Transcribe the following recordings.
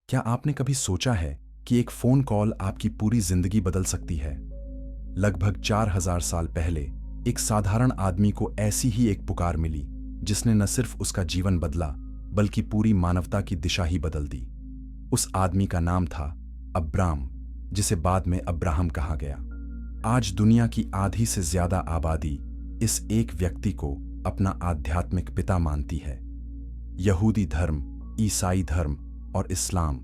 क्या आपने कभी सोचा है कि एक फोन कॉल आपकी पूरी जिंदगी बदल सकती है? लगभग 4000 साल पहले एक साधारण आदमी को ऐसी ही एक पुकार मिली जिसने न सिर्फ उसका जीवन बदला बल्कि पूरी मानवता की दिशा ही बदल दी। उस आदमी का नाम था अब्राम, जिसे बाद में अब्राहम कहा गया। आज दुनिया की आधी से ज्यादा आबादी इस एक व्यक्ति को अपना आध्यात्मिक पिता मानती है। यहूदी धर्म, ईसाई धर्म और इस्लाम,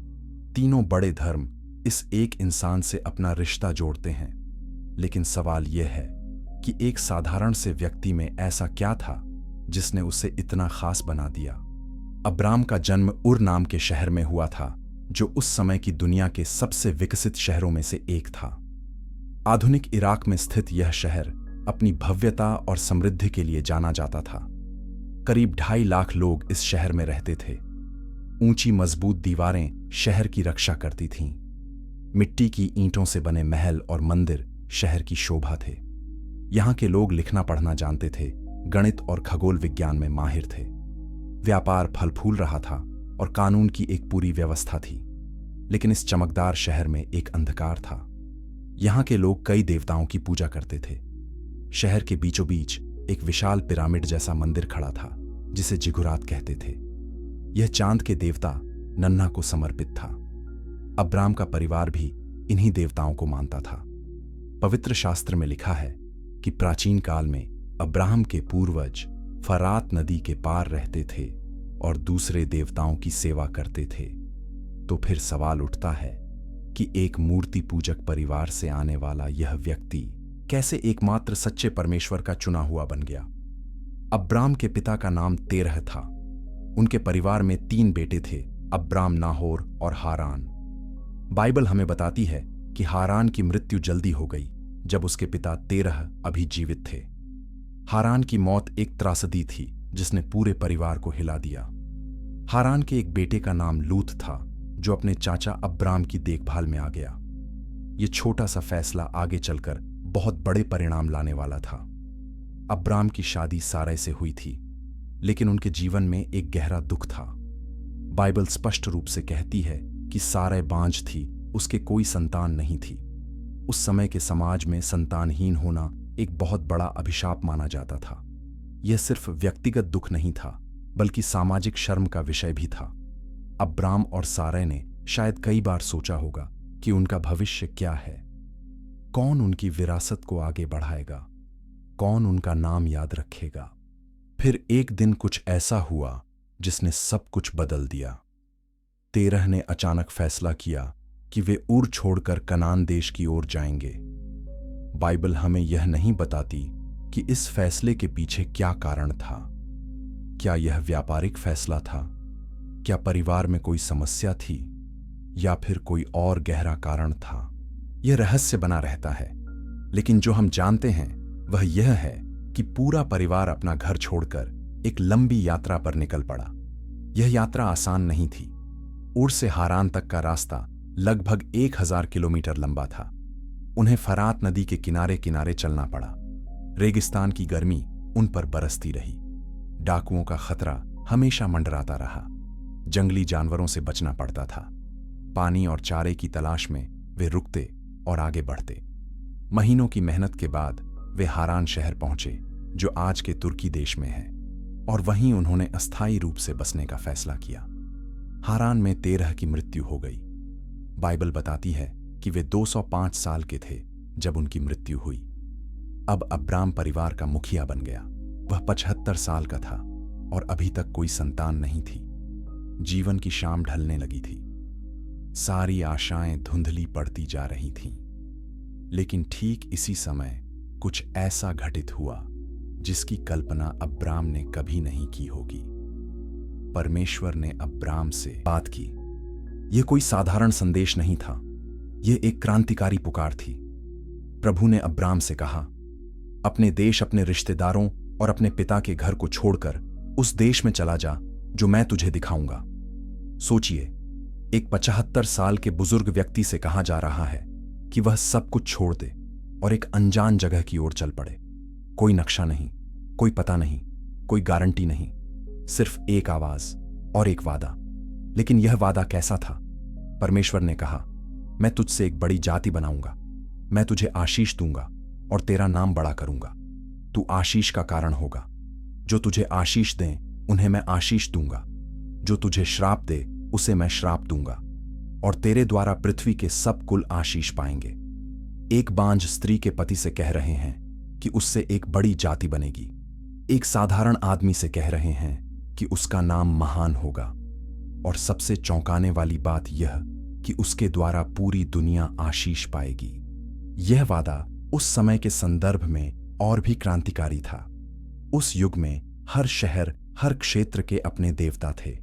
तीनों बड़े धर्म इस एक इंसान से अपना रिश्ता जोड़ते हैं। लेकिन सवाल यह है कि एक साधारण से व्यक्ति में ऐसा क्या था जिसने उसे इतना खास बना दिया। अब्राम का जन्म उर नाम के शहर में हुआ था, जो उस समय की दुनिया के सबसे विकसित शहरों में से एक था। आधुनिक इराक में स्थित यह शहर अपनी भव्यता और समृद्धि के लिए जाना जाता था। करीब 2.5 लाख लोग इस शहर में रहते थे। ऊंची मजबूत दीवारें शहर की रक्षा करती थीं। मिट्टी की ईंटों से बने महल और मंदिर शहर की शोभा थे। यहां के लोग लिखना पढ़ना जानते थे, गणित और खगोल विज्ञान में माहिर थे। व्यापार फल फूल रहा था और कानून की एक पूरी व्यवस्था थी। लेकिन इस चमकदार शहर में एक अंधकार था। यहां के लोग कई देवताओं की पूजा करते थे। शहर के बीचों बीच एक विशाल पिरामिड जैसा मंदिर खड़ा था, जिसे जिगुरात कहते थे। यह चांद के देवता नन्ना को समर्पित था। अब्राम का परिवार भी इन्हीं देवताओं को मानता था। पवित्र शास्त्र में लिखा है कि प्राचीन काल में अब्राहम के पूर्वज फरात नदी के पार रहते थे और दूसरे देवताओं की सेवा करते थे। तो फिर सवाल उठता है कि एक मूर्ति पूजक परिवार से आने वाला यह व्यक्ति कैसे एकमात्र सच्चे परमेश्वर का चुना हुआ बन गया। अब्राम के पिता का नाम तेरह था। उनके परिवार में 3 बेटे थे, अब्राम, नाहोर और हारान। बाइबल हमें बताती है कि हारान की मृत्यु जल्दी हो गई जब उसके पिता तेरह अभी जीवित थे। हारान की मौत एक त्रासदी थी जिसने पूरे परिवार को हिला दिया। हारान के एक बेटे का नाम लूत था, जो अपने चाचा अब्राम की देखभाल में आ गया। यह छोटा सा फैसला आगे चलकर बहुत बड़े परिणाम लाने वाला था। अब्राम की शादी सारै से हुई थी, लेकिन उनके जीवन में एक गहरा दुख था। बाइबल स्पष्ट रूप से कहती है कि सारै बांझ थी, उसके कोई संतान नहीं थी। उस समय के समाज में संतानहीन होना एक बहुत बड़ा अभिशाप माना जाता था। यह सिर्फ व्यक्तिगत दुख नहीं था, बल्कि सामाजिक शर्म का विषय भी था। अब्राम और सारै ने शायद कई बार सोचा होगा कि उनका भविष्य क्या है, कौन उनकी विरासत को आगे बढ़ाएगा, कौन उनका नाम याद रखेगा। फिर एक दिन कुछ ऐसा हुआ जिसने सब कुछ बदल दिया। तेरह ने अचानक फैसला किया कि वे उर छोड़कर कनान देश की ओर जाएंगे। बाइबल हमें यह नहीं बताती कि इस फैसले के पीछे क्या कारण था। क्या यह व्यापारिक फैसला था? क्या परिवार में कोई समस्या थी? या फिर कोई और गहरा कारण था? यह रहस्य बना रहता है, लेकिन जो हम जानते हैं वह यह है कि पूरा परिवार अपना घर छोड़कर एक लंबी यात्रा पर निकल पड़ा। यह यात्रा आसान नहीं थी। उर से हारान तक का रास्ता लगभग 1000 किलोमीटर लंबा था। उन्हें फरात नदी के किनारे किनारे चलना पड़ा। रेगिस्तान की गर्मी उन पर बरसती रही। डाकुओं का खतरा हमेशा मंडराता रहा। जंगली जानवरों से बचना पड़ता था। पानी और चारे की तलाश में वे रुकते और आगे बढ़ते। महीनों की मेहनत के बाद वे हारान शहर पहुंचे, जो आज के तुर्की देश में है, और वहीं उन्होंने अस्थायी रूप से बसने का फैसला किया। हारान में तेरह की मृत्यु हो गई। बाइबल बताती है कि वे 205 साल के थे जब उनकी मृत्यु हुई। अब अब्राम परिवार का मुखिया बन गया। वह 75 साल का था और अभी तक कोई संतान नहीं थी। जीवन की शाम ढलने लगी थी। सारी आशाएं धुंधली पड़ती जा रही थीं। लेकिन ठीक इसी समय कुछ ऐसा घटित हुआ जिसकी कल्पना अब्राम ने कभी नहीं की होगी। परमेश्वर ने अब्राम से बात की। यह कोई साधारण संदेश नहीं था, यह एक क्रांतिकारी पुकार थी। प्रभु ने अब्राम से कहा, अपने देश, अपने रिश्तेदारों और अपने पिता के घर को छोड़कर उस देश में चला जा जो मैं तुझे दिखाऊंगा। सोचिए, एक 75 साल के बुजुर्ग व्यक्ति से कहा जा रहा है कि वह सब कुछ छोड़ दे और एक अनजान जगह की ओर चल पड़े। कोई नक्शा नहीं, कोई पता नहीं, कोई गारंटी नहीं, सिर्फ एक आवाज और एक वादा। लेकिन यह वादा कैसा था? परमेश्वर ने कहा, मैं तुझसे एक बड़ी जाति बनाऊंगा, मैं तुझे आशीष दूंगा और तेरा नाम बड़ा करूंगा। तू आशीष का कारण होगा। जो तुझे आशीष दें उन्हें मैं आशीष दूंगा, जो तुझे श्राप दे उसे मैं श्राप दूंगा, और तेरे द्वारा पृथ्वी के सब कुल आशीष पाएंगे। एक बांझ स्त्री के पति से कह रहे हैं कि उससे एक बड़ी जाति बनेगी। एक साधारण आदमी से कह रहे हैं कि उसका नाम महान होगा। और सबसे चौंकाने वाली बात यह कि उसके द्वारा पूरी दुनिया आशीष पाएगी। यह वादा उस समय के संदर्भ में और भी क्रांतिकारी था। उस युग में हर शहर, हर क्षेत्र के अपने देवता थे,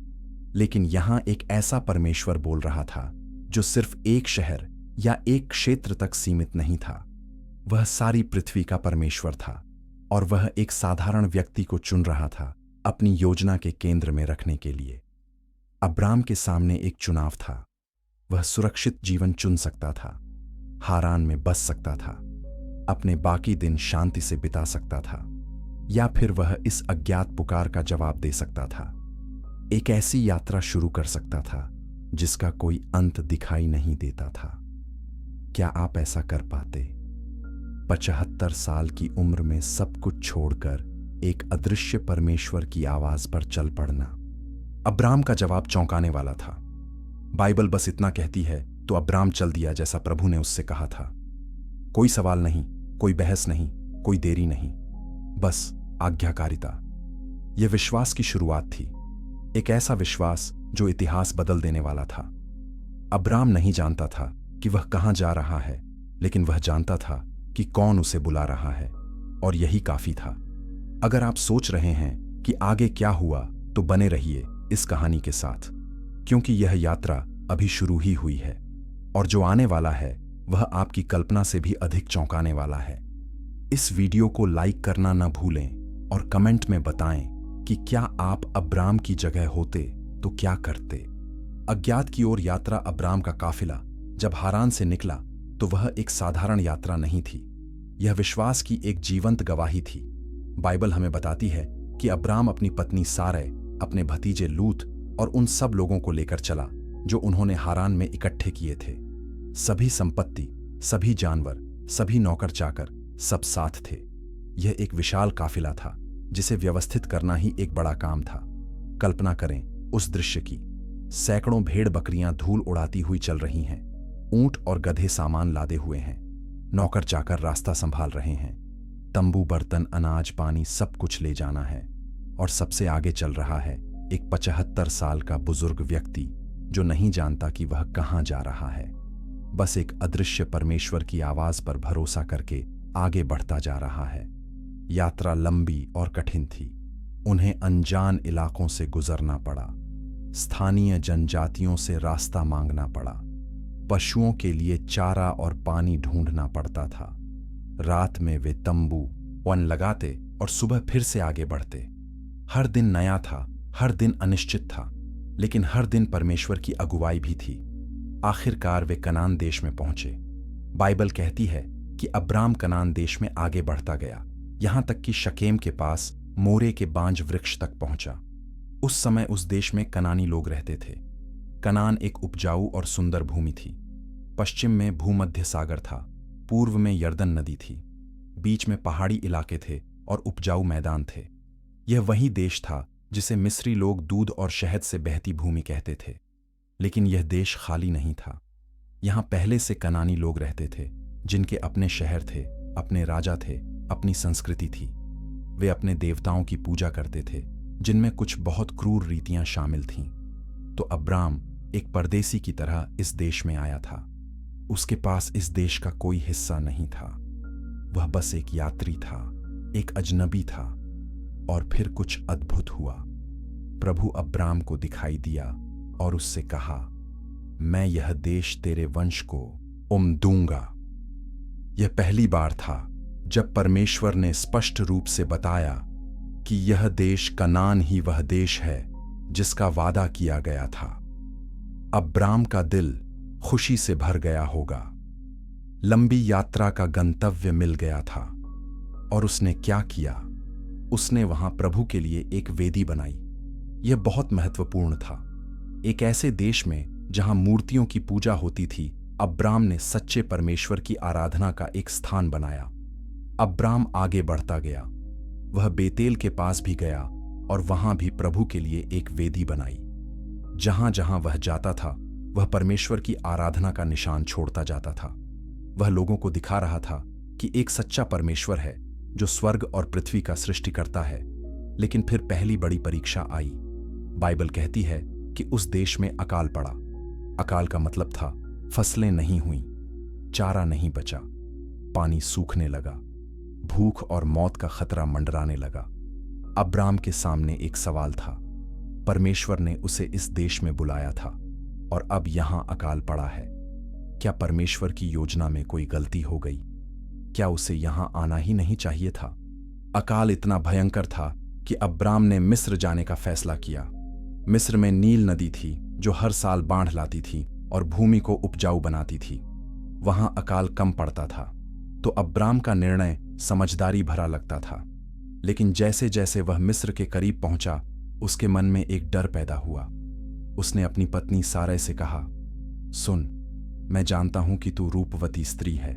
लेकिन यहां एक ऐसा परमेश्वर बोल रहा था जो सिर्फ एक शहर या एक क्षेत्र तक सीमित नहीं था। वह सारी पृथ्वी का परमेश्वर था, और वह एक साधारण व्यक्ति को चुन रहा था अपनी योजना के केंद्र में रखने के लिए। अब्राम के सामने एक चुनाव था। वह सुरक्षित जीवन चुन सकता था, हारान में बस सकता था, अपने बाकी दिन शांति से बिता सकता था, या फिर वह इस अज्ञात पुकार का जवाब दे सकता था। एक ऐसी यात्रा शुरू कर सकता था जिसका कोई अंत दिखाई नहीं देता था। क्या आप ऐसा कर पाते? 75 साल की उम्र में सब कुछ छोड़कर एक अदृश्य परमेश्वर की आवाज पर चल पड़ना। अब्राम का जवाब चौंकाने वाला था। बाइबल बस इतना कहती है तो अब्राम चल दिया जैसा प्रभु ने उससे कहा था। कोई सवाल नहीं, कोई बहस नहीं, कोई देरी नहीं, बस आज्ञाकारिता। यह विश्वास की शुरुआत थी, एक ऐसा विश्वास जो इतिहास बदल देने वाला था। अब्राम नहीं जानता था कि वह कहां जा रहा है, लेकिन वह जानता था कि कौन उसे बुला रहा है, और यही काफी था। अगर आप सोच रहे हैं कि आगे क्या हुआ, तो बने रहिए इस कहानी के साथ, क्योंकि यह यात्रा अभी शुरू ही हुई है, और जो आने वाला है वह आपकी कल्पना से भी अधिक चौंकाने वाला है। इस वीडियो को लाइक करना न भूलें और कमेंट में बताएं कि क्या आप अब्राम की जगह होते तो क्या करते। अज्ञात की ओर यात्रा। अब्राम का काफिला जब हारान से निकला तो वह एक साधारण यात्रा नहीं थी, यह विश्वास की एक जीवंत गवाही थी। बाइबल हमें बताती है कि अब्राम अपनी पत्नी सारै, अपने भतीजे लूत और उन सब लोगों को लेकर चला जो उन्होंने हारान में इकट्ठे किए थे। सभी संपत्ति, सभी जानवर, सभी नौकर चाकर, सब साथ थे। यह एक विशाल काफिला था जिसे व्यवस्थित करना ही एक बड़ा काम था। कल्पना करें उस दृश्य की। सैकड़ों भेड़ बकरियां धूल उड़ाती हुई चल रही हैं, ऊंट और गधे सामान लादे हुए हैं, नौकर चाकर रास्ता संभाल रहे हैं, तंबू, बर्तन, अनाज, पानी सब कुछ ले जाना है, और सबसे आगे चल रहा है एक 75 साल का बुजुर्ग व्यक्ति जो नहीं जानता कि वह कहां जा रहा है, बस एक अदृश्य परमेश्वर की आवाज पर भरोसा करके आगे बढ़ता जा रहा है। यात्रा लंबी और कठिन थी। उन्हें अनजान इलाकों से गुजरना पड़ा, स्थानीय जनजातियों से रास्ता मांगना पड़ा, पशुओं के लिए चारा और पानी ढूंढना पड़ता था। रात में वे तंबू वन लगाते और सुबह फिर से आगे बढ़ते। हर दिन नया था, हर दिन अनिश्चित था, लेकिन हर दिन परमेश्वर की अगुवाई भी थी। आखिरकार वे कनान देश में पहुंचे। बाइबल कहती है कि अब्राम कनान देश में आगे बढ़ता गया, यहां तक कि शकेम के पास मोरे के बांज वृक्ष तक पहुंचा। उस समय उस देश में कनानी लोग रहते थे। कनान एक उपजाऊ और सुंदर भूमि थी। पश्चिम में भूमध्य सागर था, पूर्व में यर्दन नदी थी, बीच में पहाड़ी इलाके थे और उपजाऊ मैदान थे। यह वही देश था जिसे मिस्री लोग दूध और शहद से बहती भूमि कहते थे। लेकिन यह देश खाली नहीं था। यहां पहले से कनानी लोग रहते थे, जिनके अपने शहर थे, अपने राजा थे, अपनी संस्कृति थी। वे अपने देवताओं की पूजा करते थे, जिनमें कुछ बहुत क्रूर रीतियां शामिल थीं। तो अब्राम एक परदेसी की तरह इस देश में आया था। उसके पास इस देश का कोई हिस्सा नहीं था। वह बस एक यात्री था, एक अजनबी था। और फिर कुछ अद्भुत हुआ। प्रभु अब्राम को दिखाई दिया और उससे कहा, मैं यह देश तेरे वंश को दूंगा। यह पहली बार था जब परमेश्वर ने स्पष्ट रूप से बताया कि यह देश कनान ही वह देश है जिसका वादा किया गया था। अब्राम का दिल खुशी से भर गया होगा। लंबी यात्रा का गंतव्य मिल गया था। और उसने क्या किया? उसने वहां प्रभु के लिए एक वेदी बनाई। यह बहुत महत्वपूर्ण था। एक ऐसे देश में जहां मूर्तियों की पूजा होती थी, अब्राम ने सच्चे परमेश्वर की आराधना का एक स्थान बनाया। अब्राम आगे बढ़ता गया। वह बेतेल के पास भी गया और वहां भी प्रभु के लिए एक वेदी बनाई। जहां जहां वह जाता था, वह परमेश्वर की आराधना का निशान छोड़ता जाता था। वह लोगों को दिखा रहा था कि एक सच्चा परमेश्वर है जो स्वर्ग और पृथ्वी का सृष्टिकर्ता है। लेकिन फिर पहली बड़ी परीक्षा आई। बाइबल कहती है कि उस देश में अकाल पड़ा। अकाल का मतलब था फसलें नहीं हुईं, चारा नहीं बचा, पानी सूखने लगा, भूख और मौत का खतरा मंडराने लगा। अब्राम के सामने एक सवाल था। परमेश्वर ने उसे इस देश में बुलाया था और अब यहां अकाल पड़ा है। क्या परमेश्वर की योजना में कोई गलती हो गई? क्या उसे यहां आना ही नहीं चाहिए था? अकाल इतना भयंकर था कि अब्राम ने मिस्र जाने का फैसला किया। मिस्र में नील नदी थी जो हर साल बाढ़ लाती थी और भूमि को उपजाऊ बनाती थी। वहां अकाल कम पड़ता था, तो अब्राम का निर्णय समझदारी भरा लगता था। लेकिन जैसे जैसे वह मिस्र के करीब पहुंचा, उसके मन में एक डर पैदा हुआ। उसने अपनी पत्नी सारै से कहा, सुन, मैं जानता हूं कि तू रूपवती स्त्री है।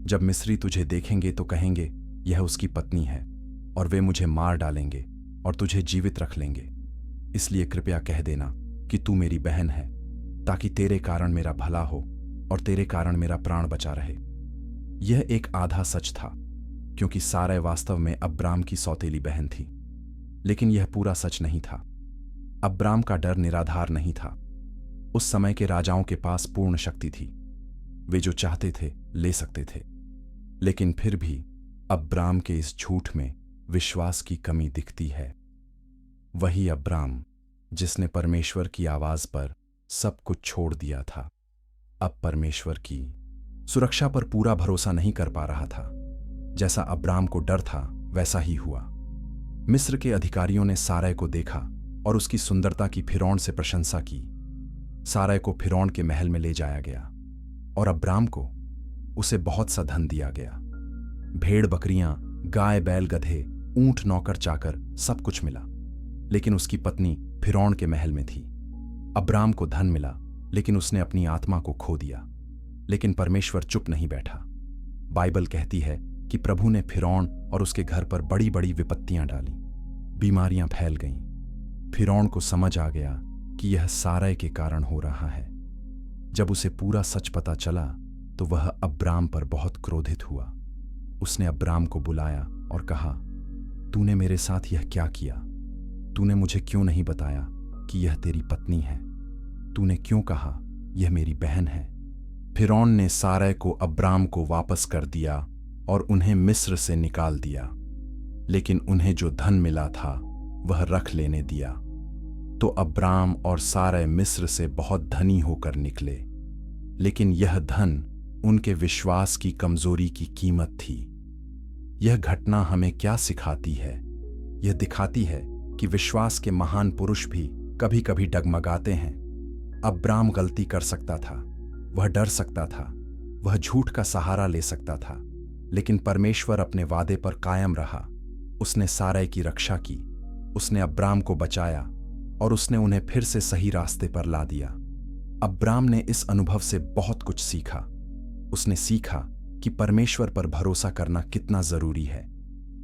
जब मिस्री तुझे देखेंगे तो कहेंगे यह उसकी पत्नी है, और वे मुझे मार डालेंगे और तुझे जीवित रख लेंगे। इसलिए कृपया कह देना कि तू मेरी बहन है, ताकि तेरे कारण मेरा भला हो और तेरे कारण मेरा प्राण बचा रहे। यह एक आधा सच था, क्योंकि सारै वास्तव में अब्राम की सौतेली बहन थी। लेकिन यह पूरा सच नहीं था। अब्राम का डर निराधार नहीं था। उस समय के राजाओं के पास पूर्ण शक्ति थी। वे जो चाहते थे ले सकते थे। लेकिन फिर भी अब्राम के इस झूठ में विश्वास की कमी दिखती है। वही अब्राम जिसने परमेश्वर की आवाज पर सब कुछ छोड़ दिया था, अब परमेश्वर की सुरक्षा पर पूरा भरोसा नहीं कर पा रहा था। जैसा अब्राम को डर था वैसा ही हुआ। मिस्र के अधिकारियों ने सारै को देखा और उसकी सुंदरता की फिरौन से प्रशंसा की। सारै को फिरौन के महल में ले जाया गया और अब्राम को उसे बहुत सा धन दिया गया। भेड़ बकरियां, गाय बैल गधे, ऊंट नौकर चाकर सब कुछ मिला। लेकिन उसकी पत्नी फिरौन के महल में थी। अब्राम को धन मिला, लेकिन उसने अपनी आत्मा को खो दिया। लेकिन परमेश्वर चुप नहीं बैठा। बाइबल कहती है कि प्रभु ने फिरौन और उसके घर पर बड़ी बड़ी विपत्तियां डाली। बीमारियां फैल गईं। फिरौन को समझ आ गया कि यह सारै के कारण हो रहा है। जब उसे पूरा सच पता चला तो वह अब्राम पर बहुत क्रोधित हुआ। उसने अब्राम को बुलाया और कहा, तूने मेरे साथ यह क्या किया? तूने मुझे क्यों नहीं बताया कि यह तेरी पत्नी है? तूने क्यों कहा यह मेरी बहन है? फिरौन ने सारै को अब्राम को वापस कर दिया और उन्हें मिस्र से निकाल दिया। लेकिन उन्हें जो धन मिला था वह रख लेने दिया। तो अब्राम और सारै मिस्र से बहुत धनी होकर निकले। लेकिन यह धन उनके विश्वास की कमजोरी की कीमत थी। यह घटना हमें क्या सिखाती है? यह दिखाती है कि विश्वास के महान पुरुष भी कभी कभी डगमगाते हैं। अब्राम गलती कर सकता था, वह डर सकता था, वह झूठ का सहारा ले सकता था, लेकिन परमेश्वर अपने वादे पर कायम रहा। उसने सारै की रक्षा की, उसने अब्राम को बचाया और उसने उन्हें फिर से सही रास्ते पर ला दिया। अब्राम ने इस अनुभव से बहुत कुछ सीखा। उसने सीखा कि परमेश्वर पर भरोसा करना कितना जरूरी है।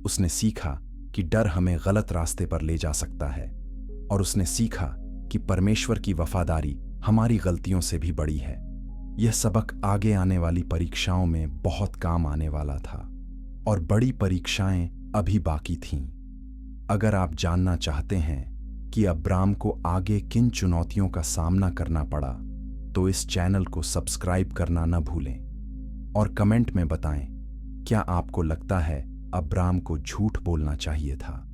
उसने सीखा कि डर हमें गलत रास्ते पर ले जा सकता है, और उसने सीखा कि परमेश्वर की वफादारी हमारी गलतियों से भी बड़ी है। यह सबक आगे आने वाली परीक्षाओं में बहुत काम आने वाला था, और बड़ी परीक्षाएं अभी बाकी थीं। अगर आप जानना चाहते हैं कि अब्राम को आगे किन चुनौतियों का सामना करना पड़ा, तो इस चैनल को सब्सक्राइब करना न भूलें और कमेंट में बताएं, क्या आपको लगता है अब्राम को झूठ बोलना चाहिए था?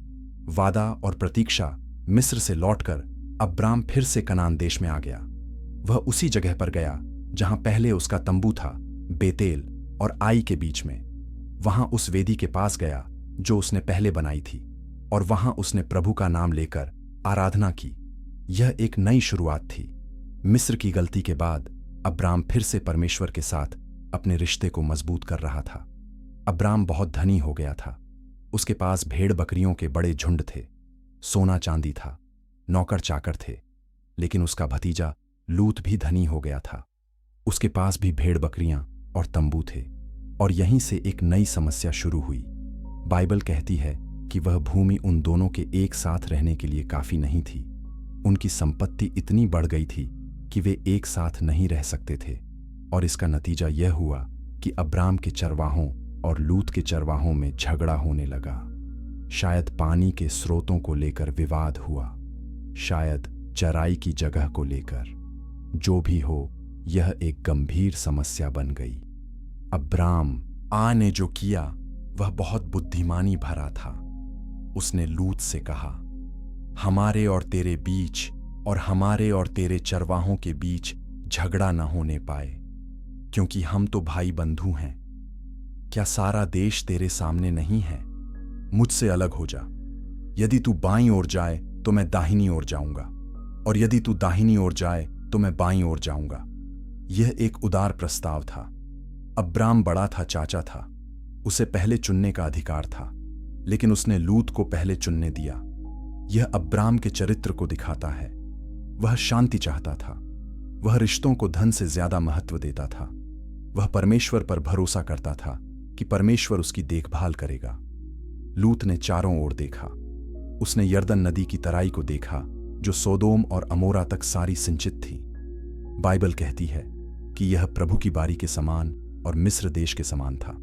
वादा और प्रतीक्षा मिस्र से लौटकर अब्राम फिर से कनान देश में आ गया। वह उसी जगह पर गया जहां पहले उसका तंबू था, बेतेल और आई के बीच में। वहां उस वेदी के पास गया जो उसने पहले बनाई थी, और वहां उसने प्रभु का नाम लेकर आराधना की। यह एक नई शुरुआत थी। मिस्र की गलती के बाद अब्राम फिर से परमेश्वर के साथ अपने रिश्ते को मजबूत कर रहा था। अब्राम बहुत धनी हो गया था। उसके पास भेड़ बकरियों के बड़े झुंड थे, सोना चांदी था, नौकर चाकर थे। लेकिन उसका भतीजा लूत भी धनी हो गया था। उसके पास भी भेड़ बकरियां और तंबू थे। और यहीं से एक नई समस्या शुरू हुई। बाइबल कहती है कि वह भूमि उन दोनों के एक साथ रहने के लिए काफी नहीं थी। उनकी संपत्ति इतनी बढ़ गई थी कि वे एक साथ नहीं रह सकते थे। और इसका नतीजा यह हुआ कि अब्राम के चरवाहों और लूत के चरवाहों में झगड़ा होने लगा। शायद पानी के स्रोतों को लेकर विवाद हुआ, शायद चराई की जगह को लेकर। जो भी हो, यह एक गंभीर समस्या बन गई। अब्राम ने जो किया वह बहुत बुद्धिमानी भरा था। उसने लूत से कहा, हमारे और तेरे बीच और हमारे और तेरे चरवाहों के बीच झगड़ा न होने पाए, क्योंकि हम तो भाई बंधु हैं। क्या सारा देश तेरे सामने नहीं है? मुझसे अलग हो जा। यदि तू बाईं ओर जाए तो मैं दाहिनी ओर जाऊंगा, और यदि तू दाहिनी ओर जाए तो मैं बाईं ओर जाऊंगा। यह एक उदार प्रस्ताव था। अब्राम बड़ा था, चाचा था, उसे पहले चुनने का अधिकार था, लेकिन उसने लूत को पहले चुनने दिया। यह अब्राम के चरित्र को दिखाता है। वह शांति चाहता था। वह रिश्तों को धन से ज्यादा महत्व देता था। वह परमेश्वर पर भरोसा करता था कि परमेश्वर उसकी देखभाल करेगा। लूत ने चारों ओर देखा। उसने यरदन नदी की तराई को देखा, जो सोदोम और अमोरा तक सारी सिंचित थी। बाइबल कहती है कि यह प्रभु की बारी के समान और मिस्र देश के समान था।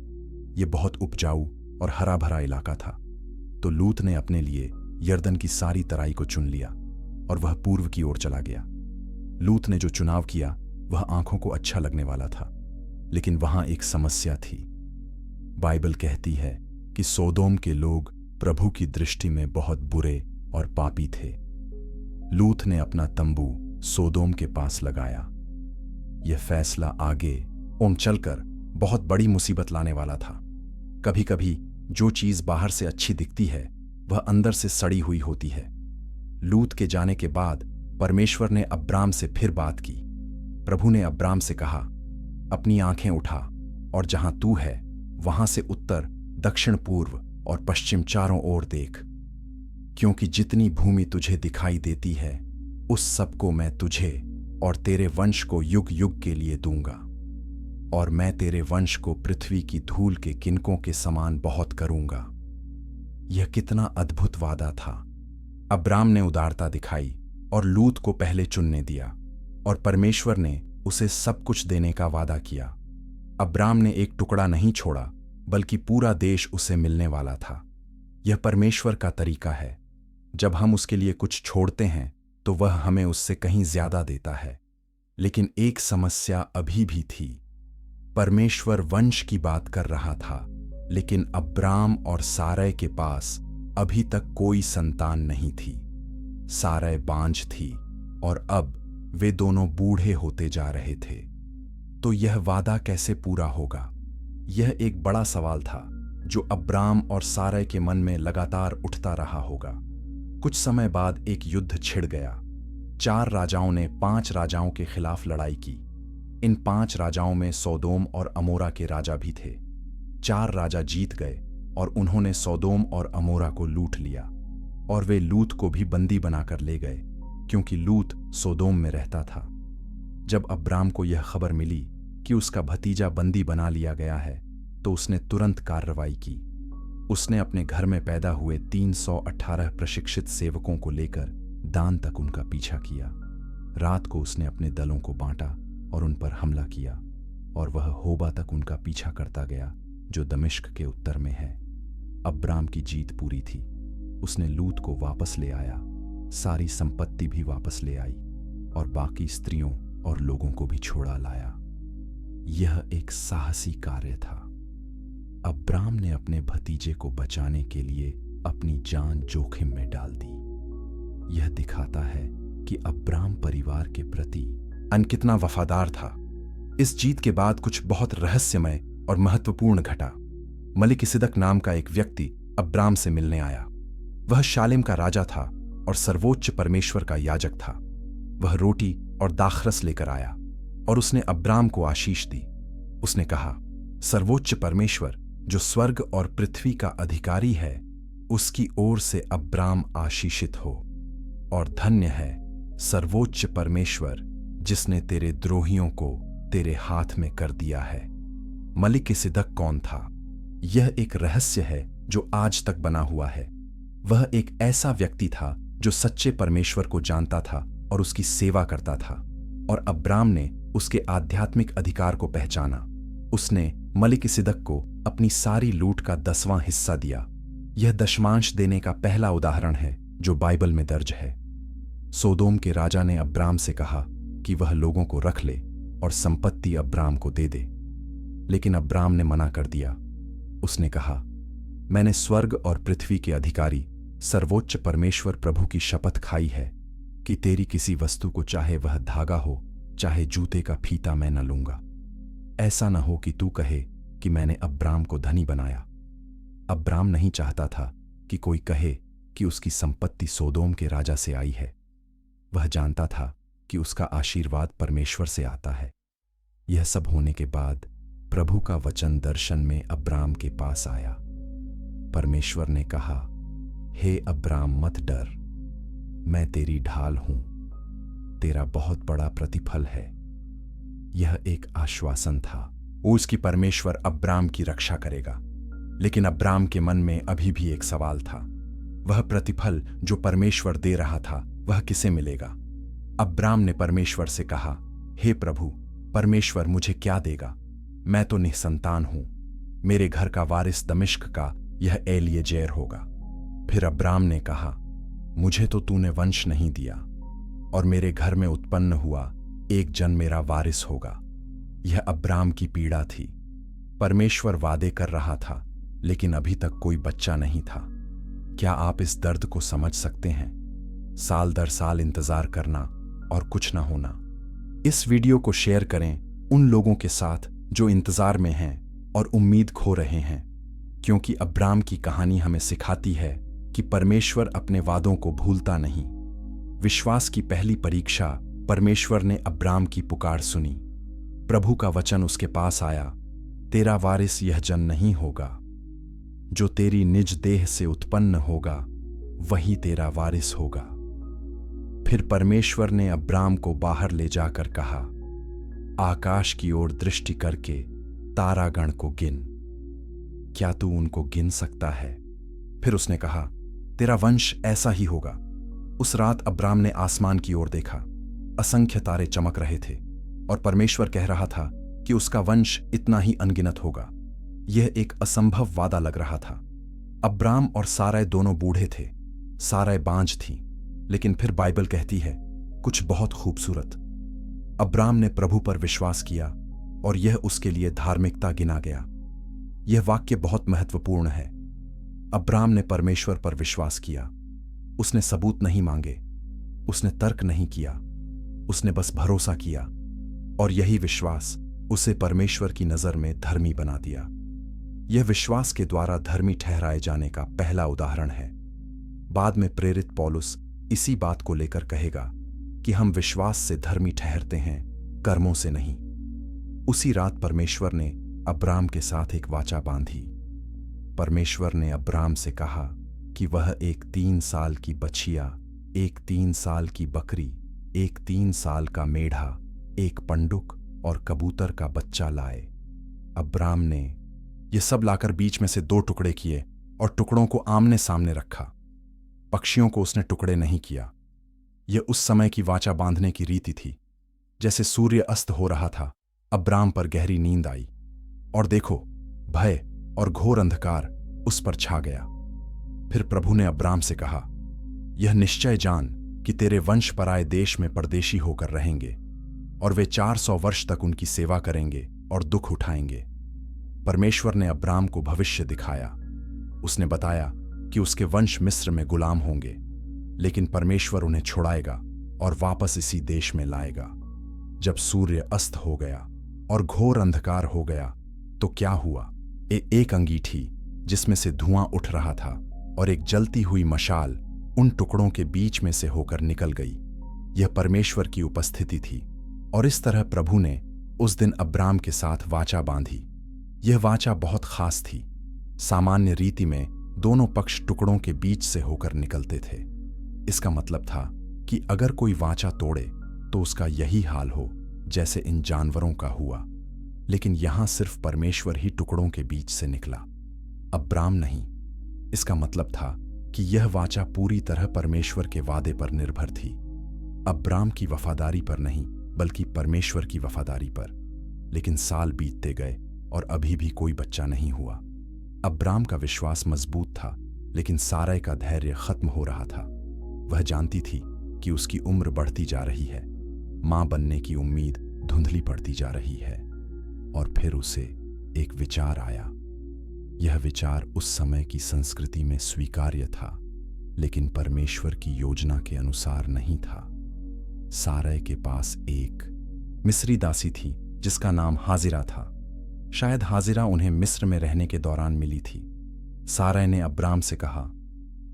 यह बहुत उपजाऊ और हरा भरा इलाका था। तो लूत ने अपने लिए यरदन की सारी तराई को चुन लिया और वह पूर्व की ओर चला गया। लूत ने जो चुनाव किया वह आंखों को अच्छा लगने वाला था, लेकिन वहां एक समस्या थी। बाइबल कहती है कि सोदोम के लोग प्रभु की दृष्टि में बहुत बुरे और पापी थे। लूत ने अपना तंबू सोदोम के पास लगाया। यह फैसला आगे चलकर बहुत बड़ी मुसीबत लाने वाला था। कभी कभी जो चीज बाहर से अच्छी दिखती है वह अंदर से सड़ी हुई होती है। लूत के जाने के बाद परमेश्वर ने अब्राम से फिर बात की। प्रभु ने अब्राम से कहा, अपनी आंखें उठा और जहां तू है वहां से उत्तर, दक्षिण, पूर्व और पश्चिम चारों ओर देख, क्योंकि जितनी भूमि तुझे दिखाई देती है उस सब को मैं तुझे और तेरे वंश को युग युग के लिए दूंगा, और मैं तेरे वंश को पृथ्वी की धूल के किनकों के समान बहुत करूंगा। यह कितना अद्भुत वादा था। अब्राम ने उदारता दिखाई और लूत को पहले चुनने दिया, और परमेश्वर ने उसे सब कुछ देने का वादा किया। अब्राम ने एक टुकड़ा नहीं छोड़ा, बल्कि पूरा देश उसे मिलने वाला था। यह परमेश्वर का तरीका है। जब हम उसके लिए कुछ छोड़ते हैं तो वह हमें उससे कहीं ज्यादा देता है। लेकिन एक समस्या अभी भी थी। परमेश्वर वंश की बात कर रहा था, लेकिन अब्राम और सारै के पास अभी तक कोई संतान नहीं थी। सारै बांझ थी और अब वे दोनों बूढ़े होते जा रहे थे। तो यह वादा कैसे पूरा होगा? यह एक बड़ा सवाल था जो अब्राम और सारै के मन में लगातार उठता रहा होगा। कुछ समय बाद एक युद्ध छिड़ गया। 4 राजाओं ने 5 राजाओं के खिलाफ लड़ाई की। इन 5 राजाओं में सोदोम और अमोरा के राजा भी थे। 4 राजा जीत गए और उन्होंने सोदोम और अमोरा को लूट लिया, और वे लूत को भी बंदी बनाकर ले गए, क्योंकि लूत सोदोम में रहता था। जब अब्राम को यह खबर मिली कि उसका भतीजा बंदी बना लिया गया है, तो उसने तुरंत कार्रवाई की। उसने अपने घर में पैदा हुए 318 प्रशिक्षित सेवकों को लेकर दान तक उनका पीछा किया। रात को उसने अपने दलों को बांटा और उन पर हमला किया, और वह होबा तक उनका पीछा करता गया, जो दमिश्क के उत्तर में है। अब्राम की जीत पूरी थी। उसने लूत को वापस ले आया, सारी संपत्ति भी वापस ले आई, और बाकी स्त्रियों और लोगों को भी छोड़ा लाया। यह एक साहसी कार्य था। अब्राम ने अपने भतीजे को बचाने के लिए अपनी जान जोखिम में डाल दी। यह दिखाता है कि अब्राम परिवार के प्रति कितना वफादार था। इस जीत के बाद कुछ बहुत रहस्यमय और महत्वपूर्ण घटा। मलिकिसिदक नाम का एक व्यक्ति अब्राम से मिलने आया। वह शालेम का राजा था और सर्वोच्च परमेश्वर का याजक था। वह रोटी और दाखरस लेकर आया और उसने अब्राम को आशीष दी। उसने कहा, सर्वोच्च परमेश्वर जो स्वर्ग और पृथ्वी का अधिकारी है, उसकी ओर से अब्राम आशीषित हो, और धन्य है सर्वोच्च परमेश्वर जिसने तेरे द्रोहियों को तेरे हाथ में कर दिया है। मलिकिसिदक कौन था? यह एक रहस्य है जो आज तक बना हुआ है। वह एक ऐसा व्यक्ति था जो सच्चे परमेश्वर को जानता था और उसकी सेवा करता था, और अब्राम ने उसके आध्यात्मिक अधिकार को पहचाना। उसने मलिकिसिदक को अपनी सारी लूट का 10वां हिस्सा दिया। यह दशमांश देने का पहला उदाहरण है जो बाइबल में दर्ज है। सोदोम के राजा ने अब्राम से कहा कि वह लोगों को रख ले और संपत्ति अब्राम को दे दे, लेकिन अब्राम ने मना कर दिया। उसने कहा, मैंने स्वर्ग और पृथ्वी के अधिकारी सर्वोच्च परमेश्वर प्रभु की शपथ खाई है कि तेरी किसी वस्तु को, चाहे वह धागा हो चाहे जूते का फीता, मैं न लूंगा। ऐसा न हो कि तू कहे कि मैंने अब्राम को धनी बनाया। अब्राम नहीं चाहता था कि कोई कहे कि उसकी संपत्ति सोदोम के राजा से आई है। वह जानता था कि उसका आशीर्वाद परमेश्वर से आता है। यह सब होने के बाद प्रभु का वचन दर्शन में अब्राम के पास आया। परमेश्वर ने कहा, हे अब्राम, मत डर, मैं तेरी ढाल हूं, तेरा बहुत बड़ा प्रतिफल है। यह एक आश्वासन था। उसकी परमेश्वर अब्राम की रक्षा करेगा। लेकिन अब्राम के मन में अभी भी एक सवाल था। वह प्रतिफल जो परमेश्वर दे रहा था वह किसे मिलेगा? अब्राम ने परमेश्वर से कहा, हे प्रभु परमेश्वर, मुझे क्या देगा? मैं तो निसंतान हूं। मेरे घर का वारिस दमिश्क का यह एलिएजेर होगा। फिर अब्राम ने कहा, मुझे तो तूने वंश नहीं दिया, और मेरे घर में उत्पन्न हुआ एक जन मेरा वारिस होगा। यह अब्राम की पीड़ा थी। परमेश्वर वादे कर रहा था, लेकिन अभी तक कोई बच्चा नहीं था। क्या आप इस दर्द को समझ सकते हैं? साल दर साल इंतजार करना और कुछ ना होना। इस वीडियो को शेयर करें उन लोगों के साथ जो इंतजार में हैं और उम्मीद खो रहे हैं, क्योंकि अब्राम की कहानी हमें सिखाती है कि परमेश्वर अपने वादों को भूलता नहीं। विश्वास की पहली परीक्षा, परमेश्वर ने अब्राम की पुकार सुनी। प्रभु का वचन उसके पास आया, तेरा वारिस यह जन नहीं होगा, जो तेरी निज देह से उत्पन्न होगा वही तेरा वारिस होगा। फिर परमेश्वर ने अब्राम को बाहर ले जाकर कहा, आकाश की ओर दृष्टि करके तारागण को गिन, क्या तू उनको गिन सकता है? फिर उसने कहा, तेरा वंश ऐसा ही होगा। उस रात अब्राम ने आसमान की ओर देखा। असंख्य तारे चमक रहे थे और परमेश्वर कह रहा था कि उसका वंश इतना ही अनगिनत होगा। यह एक असंभव वादा लग रहा था। अब्राम और सारै दोनों बूढ़े थे। सारै बांझ थी, लेकिन फिर बाइबल कहती है कुछ बहुत खूबसूरत। अब्राम ने प्रभु पर विश्वास किया और यह उसके लिए धार्मिकता गिना गया। यह वाक्य बहुत महत्वपूर्ण है। अब्राम ने परमेश्वर पर विश्वास किया। उसने सबूत नहीं मांगे, उसने तर्क नहीं किया, उसने बस भरोसा किया, और यही विश्वास उसे परमेश्वर की नजर में धर्मी बना दिया। यह विश्वास के द्वारा धर्मी ठहराए जाने का पहला उदाहरण है। बाद में प्रेरित पौलुस इसी बात को लेकर कहेगा कि हम विश्वास से धर्मी ठहरते हैं, कर्मों से नहीं। उसी रात परमेश्वर ने अब्राम के साथ एक वाचा बांधी। परमेश्वर ने अब्राम से कहा कि वह एक 3 साल की बछिया, एक 3 साल की बकरी, एक 3 साल का मेढ़ा, एक पंडुक और कबूतर का बच्चा लाए। अब्राम ने यह सब लाकर बीच में से 2 टुकड़े किए और टुकड़ों को आमने सामने रखा। पक्षियों को उसने टुकड़े नहीं किया। यह उस समय की वाचा बांधने की रीति थी। जैसे सूर्य अस्त हो रहा था, अब्राम पर गहरी नींद आई, और देखो, भय और घोर अंधकार उस पर छा गया। फिर प्रभु ने अब्राम से कहा, यह निश्चय जान कि तेरे वंश पराए देश में परदेशी होकर रहेंगे, और वे 400 वर्ष तक उनकी सेवा करेंगे और दुख उठाएंगे। परमेश्वर ने अब्राम को भविष्य दिखाया। उसने बताया कि उसके वंश मिस्र में गुलाम होंगे, लेकिन परमेश्वर उन्हें छुड़ाएगा और वापस इसी देश में लाएगा। जब सूर्य अस्त हो गया और घोर अंधकार हो गया तो क्या हुआ? एक अंगीठी जिसमें से धुआं उठ रहा था और एक जलती हुई मशाल उन टुकड़ों के बीच में से होकर निकल गई। यह परमेश्वर की उपस्थिति थी, और इस तरह प्रभु ने उस दिन अब्राम के साथ वाचा बांधी। यह वाचा बहुत खास थी। सामान्य रीति में दोनों पक्ष टुकड़ों के बीच से होकर निकलते थे। इसका मतलब था कि अगर कोई वाचा तोड़े तो उसका यही हाल हो जैसे इन जानवरों का हुआ। लेकिन यहां सिर्फ परमेश्वर ही टुकड़ों के बीच से निकला, अब्राम नहीं। इसका मतलब था कि यह वाचा पूरी तरह परमेश्वर के वादे पर निर्भर थी। अब्राम की वफादारी पर नहीं, बल्कि परमेश्वर की वफादारी पर। लेकिन साल बीतते गए और अभी भी कोई बच्चा नहीं हुआ। अब्राम का विश्वास मजबूत था, लेकिन सारै का धैर्य खत्म हो रहा था। वह जानती थी कि उसकी उम्र बढ़ती जा रही है, मां बनने की उम्मीद धुंधली पड़ती जा रही है। और फिर उसे एक विचार आया। यह विचार उस समय की संस्कृति में स्वीकार्य था, लेकिन परमेश्वर की योजना के अनुसार नहीं था। सारै के पास एक मिस्री दासी थी जिसका नाम हाजिरा था। शायद हाजिरा उन्हें मिस्र में रहने के दौरान मिली थी। सारै ने अब्राम से कहा,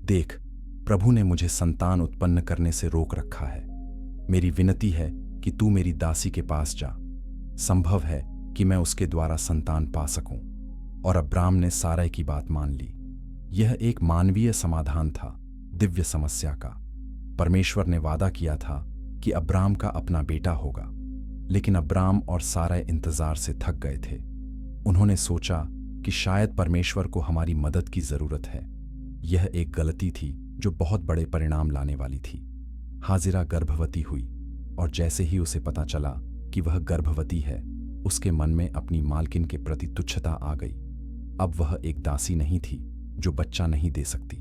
देख, प्रभु ने मुझे संतान उत्पन्न करने से रोक रखा है। मेरी विनती है कि तू मेरी दासी के पास जा। संभव है कि मैं उसके द्वारा संतान पा सकूं। और अब्राम ने सारै की बात मान ली। यह एक मानवीय समाधान था, दिव्य समस्या का। परमेश्वर ने वादा किया था कि अब्राम का अपना बेटा होगा, लेकिन अब्राम और सारै इंतजार से थक गए थे। उन्होंने सोचा कि शायद परमेश्वर को हमारी मदद की जरूरत है। यह एक गलती थी जो बहुत बड़े परिणाम लाने वाली थी। हाजिरा गर्भवती हुई, और जैसे ही उसे पता चला कि वह गर्भवती है, उसके मन में अपनी मालकिन के प्रति तुच्छता आ गई। अब वह एक दासी नहीं थी जो बच्चा नहीं दे सकती।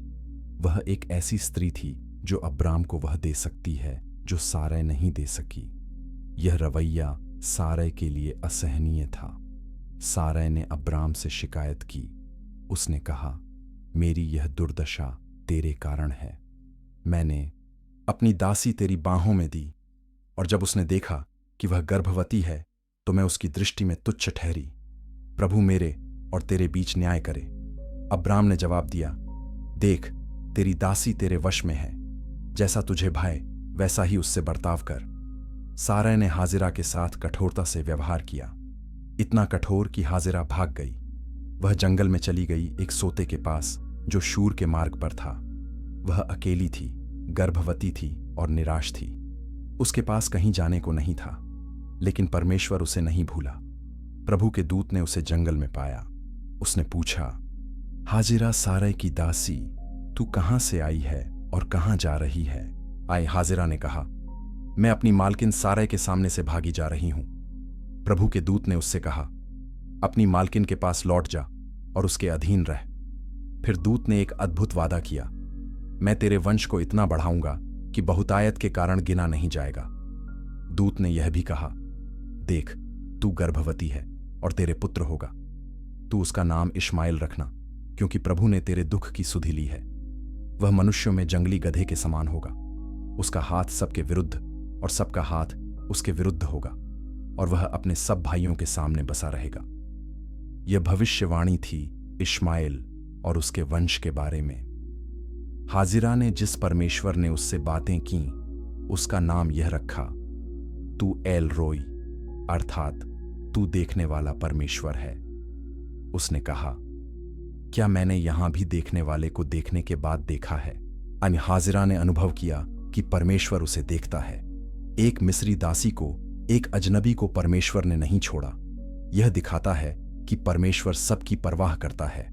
वह एक ऐसी स्त्री थी जो अब्राम को वह दे सकती है जो सारै नहीं दे सकी। यह रवैया सारै के लिए असहनीय था। सारै ने अब्राम से शिकायत की। उसने कहा, मेरी यह दुर्दशा तेरे कारण है। मैंने अपनी दासी तेरी बाहों में दी, और जब उसने देखा कि वह गर्भवती है तो मैं उसकी दृष्टि में तुच्छ ठहरी। प्रभु मेरे और तेरे बीच न्याय करे। अब्राम ने जवाब दिया, देख, तेरी दासी तेरे वश में है। जैसा तुझे भाए वैसा ही उससे बर्ताव कर। सारै ने हाजिरा के साथ कठोरता से व्यवहार किया, इतना कठोर कि हाजिरा भाग गई। वह जंगल में चली गई एक सोते के पास जो शूर के मार्ग पर था। वह अकेली थी, गर्भवती थी और निराश थी। उसके पास कहीं जाने को नहीं था, लेकिन परमेश्वर उसे नहीं भूला। प्रभु के दूत ने उसे जंगल में पाया। उसने पूछा, हाजिरा सारै की दासी, तू कहां से आई है और कहां जा रही है? हाजिरा ने कहा, मैं अपनी मालकिन सारै के सामने से भागी जा रही हूं। प्रभु के दूत ने उससे कहा, अपनी मालकिन के पास लौट जा और उसके अधीन रह। फिर दूत ने एक अद्भुत वादा किया, मैं तेरे वंश को इतना बढ़ाऊंगा कि बहुतायत के कारण गिना नहीं जाएगा। दूत ने यह भी कहा, देख, तू गर्भवती है और तेरे पुत्र होगा। तू उसका नाम इश्माएल रखना, क्योंकि प्रभु ने तेरे दुख की सुधि ली है। वह मनुष्यों में जंगली गधे के समान होगा। उसका हाथ सबके विरुद्ध और सबका हाथ उसके विरुद्ध होगा, और वह अपने सब भाइयों के सामने बसा रहेगा। यह भविष्यवाणी थी इश्माएल और उसके वंश के बारे में। हाजिरा ने जिस परमेश्वर ने उससे बातें की, उसका नाम यह रखा, तू एल रोई, अर्थात तू देखने वाला परमेश्वर है। उसने कहा, क्या मैंने यहां भी देखने वाले को देखने के बाद देखा है? हाजिरा ने अनुभव किया कि परमेश्वर उसे देखता है। एक मिस्री दासी को, एक अजनबी को परमेश्वर ने नहीं छोड़ा। यह दिखाता है कि परमेश्वर सबकी परवाह करता है।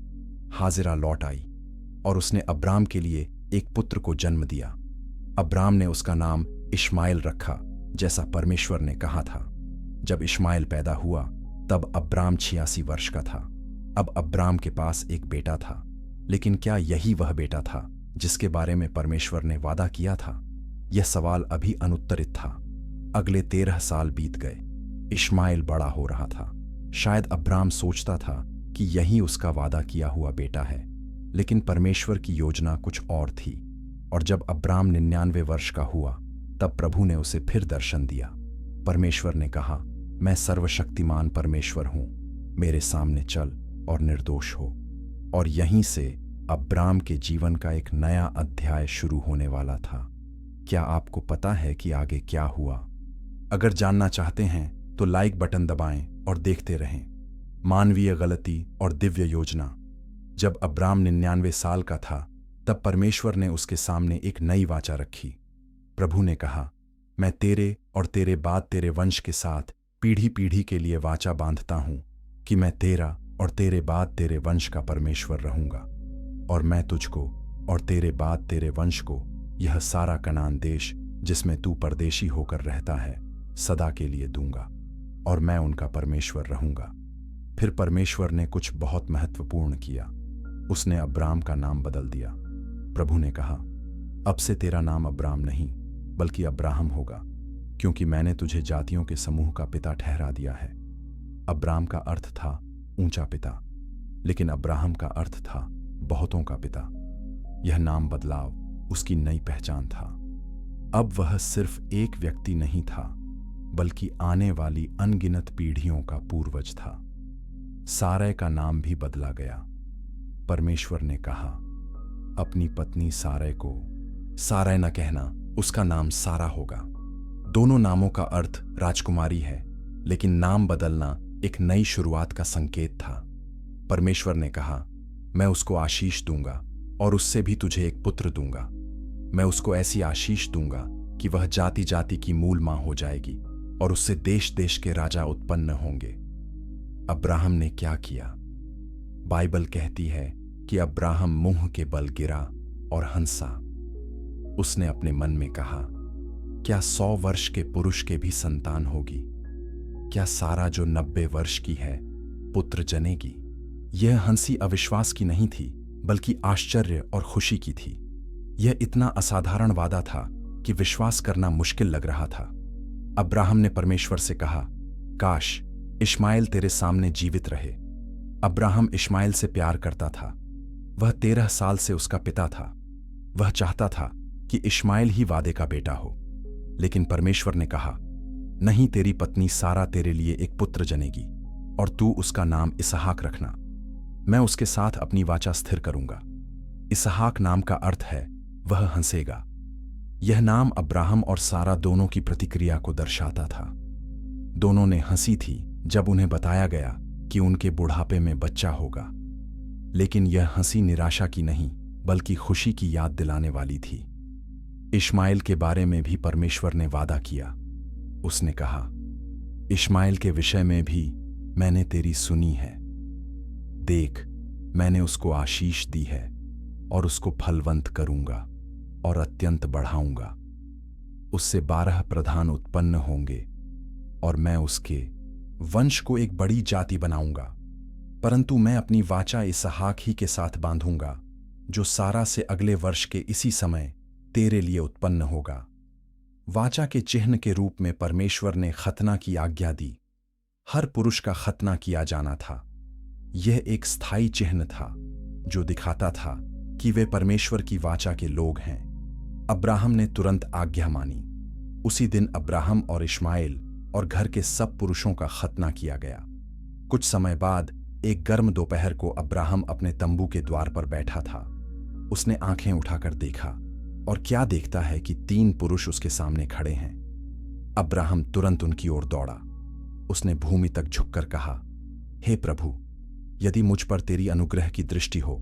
हाजिरा लौट आई और उसने अब्राम के लिए एक पुत्र को जन्म दिया। अब्राम ने उसका नाम इश्माएल रखा, जैसा परमेश्वर ने कहा था। जब इश्माएल पैदा हुआ तब अब्राम 86 वर्ष का था। अब अब्राम के पास एक बेटा था, लेकिन क्या यही वह बेटा था जिसके बारे में परमेश्वर ने वादा किया था? यह सवाल अभी अनुत्तरित था। अगले 13 साल बीत गए। इश्माएल बड़ा हो रहा था। शायद अब्राम सोचता था कि यही उसका वादा किया हुआ बेटा है, लेकिन परमेश्वर की योजना कुछ और थी। और जब अब्राम 99 वर्ष का हुआ तब प्रभु ने उसे फिर दर्शन दिया। परमेश्वर ने कहा, मैं सर्वशक्तिमान परमेश्वर हूं, मेरे सामने चल और निर्दोष हो। और यहीं से अब्राम के जीवन का एक नया अध्याय शुरू होने वाला था। क्या आपको पता है कि आगे क्या हुआ? अगर जानना चाहते हैं तो लाइक बटन दबाएं और देखते रहें। मानवीय गलती और दिव्य योजना। जब अब्राम 99 साल का था तब परमेश्वर ने उसके सामने एक नई वाचा रखी। प्रभु ने कहा, मैं तेरे और तेरे बाद तेरे वंश के साथ पीढ़ी पीढ़ी के लिए वाचा बांधता हूं कि मैं तेरा और तेरे बाद तेरे वंश का परमेश्वर रहूंगा, और मैं तुझको और तेरे बाद तेरे वंश को यह सारा कनान देश जिसमें तू परदेशी होकर रहता है सदा के लिए दूंगा, और मैं उनका परमेश्वर रहूंगा। फिर परमेश्वर ने कुछ बहुत महत्वपूर्ण किया। उसने अब्राम का नाम बदल दिया। प्रभु ने कहा, अब से तेरा नाम अब्राम नहीं बल्कि अब्राहम होगा, क्योंकि मैंने तुझे जातियों के समूह का पिता ठहरा दिया है। अब्राम का अर्थ था ऊंचा पिता, लेकिन अब्राहम का अर्थ था बहुतों का पिता। यह नाम बदलाव उसकी नई पहचान था। अब वह सिर्फ एक व्यक्ति नहीं था, बल्कि आने वाली अनगिनत पीढ़ियों का पूर्वज था। सारै का नाम भी बदला गया। परमेश्वर ने कहा, अपनी पत्नी सारै को सारै न कहना, उसका नाम सारा होगा। दोनों नामों का अर्थ राजकुमारी है, लेकिन नाम बदलना एक नई शुरुआत का संकेत था। परमेश्वर ने कहा, मैं उसको आशीष दूंगा और उससे भी तुझे एक पुत्र दूंगा। मैं उसको ऐसी आशीष दूंगा कि वह जाति जाति की मूल मां हो जाएगी, और उससे देश देश के राजा उत्पन्न होंगे। अब्राहम ने क्या किया? बाइबल कहती है कि अब्राहम मुंह के बल गिरा और हंसा। उसने अपने मन में कहा, क्या 100 वर्ष के पुरुष के भी संतान होगी? क्या सारा जो 90 वर्ष की है पुत्र जनेगी? यह हंसी अविश्वास की नहीं थी, बल्कि आश्चर्य और खुशी की थी। यह इतना असाधारण वादा था कि विश्वास करना मुश्किल लग रहा था। अब्राहम ने परमेश्वर से कहा, काश इश्माएल तेरे सामने जीवित रहे। अब्राहम इश्माएल से प्यार करता था। वह 13 साल से उसका पिता था। वह चाहता था कि इश्माएल ही वादे का बेटा हो, लेकिन परमेश्वर ने कहा, नहीं, तेरी पत्नी सारा तेरे लिए एक पुत्र जनेगी और तू उसका नाम इसहाक रखना। मैं उसके साथ अपनी वाचा स्थिर करूंगा। इसहाक नाम का अर्थ है वह हंसेगा। यह नाम अब्राहम और सारा दोनों की प्रतिक्रिया को दर्शाता था। दोनों ने हंसी थी जब उन्हें बताया गया कि उनके बुढ़ापे में बच्चा होगा, लेकिन यह हंसी निराशा की नहीं बल्कि खुशी की याद दिलाने वाली थी। इश्माएल के बारे में भी परमेश्वर ने वादा किया। उसने कहा, इश्माएल के विषय में भी मैंने तेरी सुनी है। देख, मैंने उसको आशीष दी है और उसको फलवंत करूंगा और अत्यंत बढ़ाऊंगा। उससे 12 प्रधान उत्पन्न होंगे और मैं उसके वंश को एक बड़ी जाति बनाऊंगा। परंतु मैं अपनी वाचा इसहाक ही के साथ बांधूंगा, जो सारा से अगले वर्ष के इसी समय तेरे लिए उत्पन्न होगा। वाचा के चिन्ह के रूप में परमेश्वर ने खतना की आज्ञा दी। हर पुरुष का खतना किया जाना था। यह एक स्थायी चिन्ह था जो दिखाता था कि वे परमेश्वर की वाचा के लोग हैं। अब्राहम ने तुरंत आज्ञा मानी। उसी दिन अब्राहम और इश्माएल और घर के सब पुरुषों का खतना किया गया। कुछ समय बाद एक गर्म दोपहर को अब्राहम अपने तंबू के द्वार पर बैठा था। उसने आंखें उठाकर देखा, और क्या देखता है कि 3 पुरुष उसके सामने खड़े हैं। अब्राहम तुरंत उनकी ओर दौड़ा। उसने भूमि तक झुककर कहा, हे प्रभु, यदि मुझ पर तेरी अनुग्रह की दृष्टि हो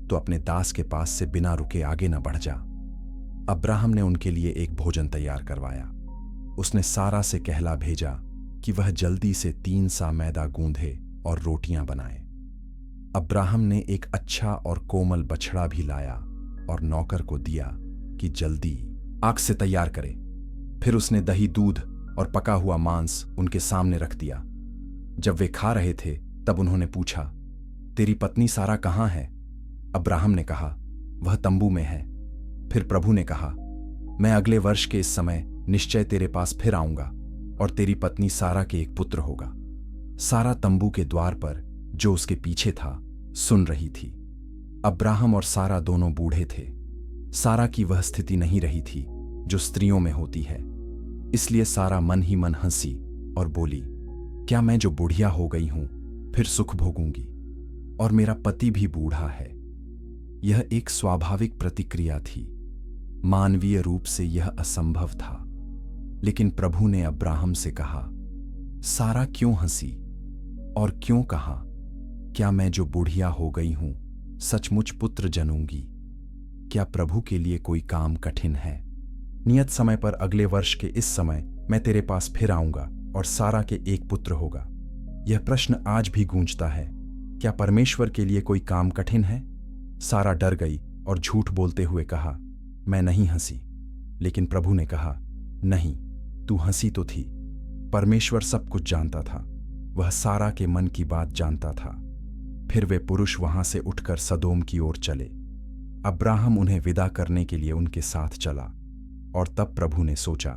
तो अपने दास के पास से बिना रुके आगे न बढ़ जा। अब्राहम ने उनके लिए एक भोजन तैयार करवाया। उसने सारा से कहला भेजा कि वह जल्दी से 3 सा मैदा गूंधे और रोटियां बनाए। अब्राहम ने एक अच्छा और कोमल बछड़ा भी लाया और नौकर को दिया कि जल्दी आग से तैयार करे। फिर उसने दही, दूध और पका हुआ मांस उनके सामने रख दिया। जब वे खा रहे थे तब उन्होंने पूछा, तेरी पत्नी सारा कहाँ है? अब्राहम ने कहा, वह तंबू में है। फिर प्रभु ने कहा, मैं अगले वर्ष के इस समय निश्चय तेरे पास फिर आऊंगा और तेरी पत्नी सारा के एक पुत्र होगा। सारा तंबू के द्वार पर, जो उसके पीछे था, सुन रही थी। अब्राहम और सारा दोनों बूढ़े थे। सारा की वह स्थिति नहीं रही थी जो स्त्रियों में होती है। इसलिए सारा मन ही मन हंसी और बोली, क्या मैं जो बुढ़िया हो गई हूं फिर सुख भोगूंगी, और मेरा पति भी बूढ़ा है। यह एक स्वाभाविक प्रतिक्रिया थी। मानवीय रूप से यह असंभव था, लेकिन प्रभु ने अब्राहम से कहा, सारा क्यों हंसी और क्यों कहा, क्या मैं जो बुढ़िया हो गई हूं सचमुच पुत्र जनूंगी? क्या प्रभु के लिए कोई काम कठिन है? नियत समय पर अगले वर्ष के इस समय मैं तेरे पास फिर आऊंगा और सारा के एक पुत्र होगा। यह प्रश्न आज भी गूंजता है, क्या परमेश्वर के लिए कोई काम कठिन है? सारा डर गई और झूठ बोलते हुए कहा, मैं नहीं हंसी। लेकिन प्रभु ने कहा, नहीं, तू हंसी तो थी। परमेश्वर सब कुछ जानता था, वह सारा के मन की बात जानता था। फिर वे पुरुष वहां से उठकर सदोम की ओर चले। अब्राहम उन्हें विदा करने के लिए उनके साथ चला। और तब प्रभु ने सोचा,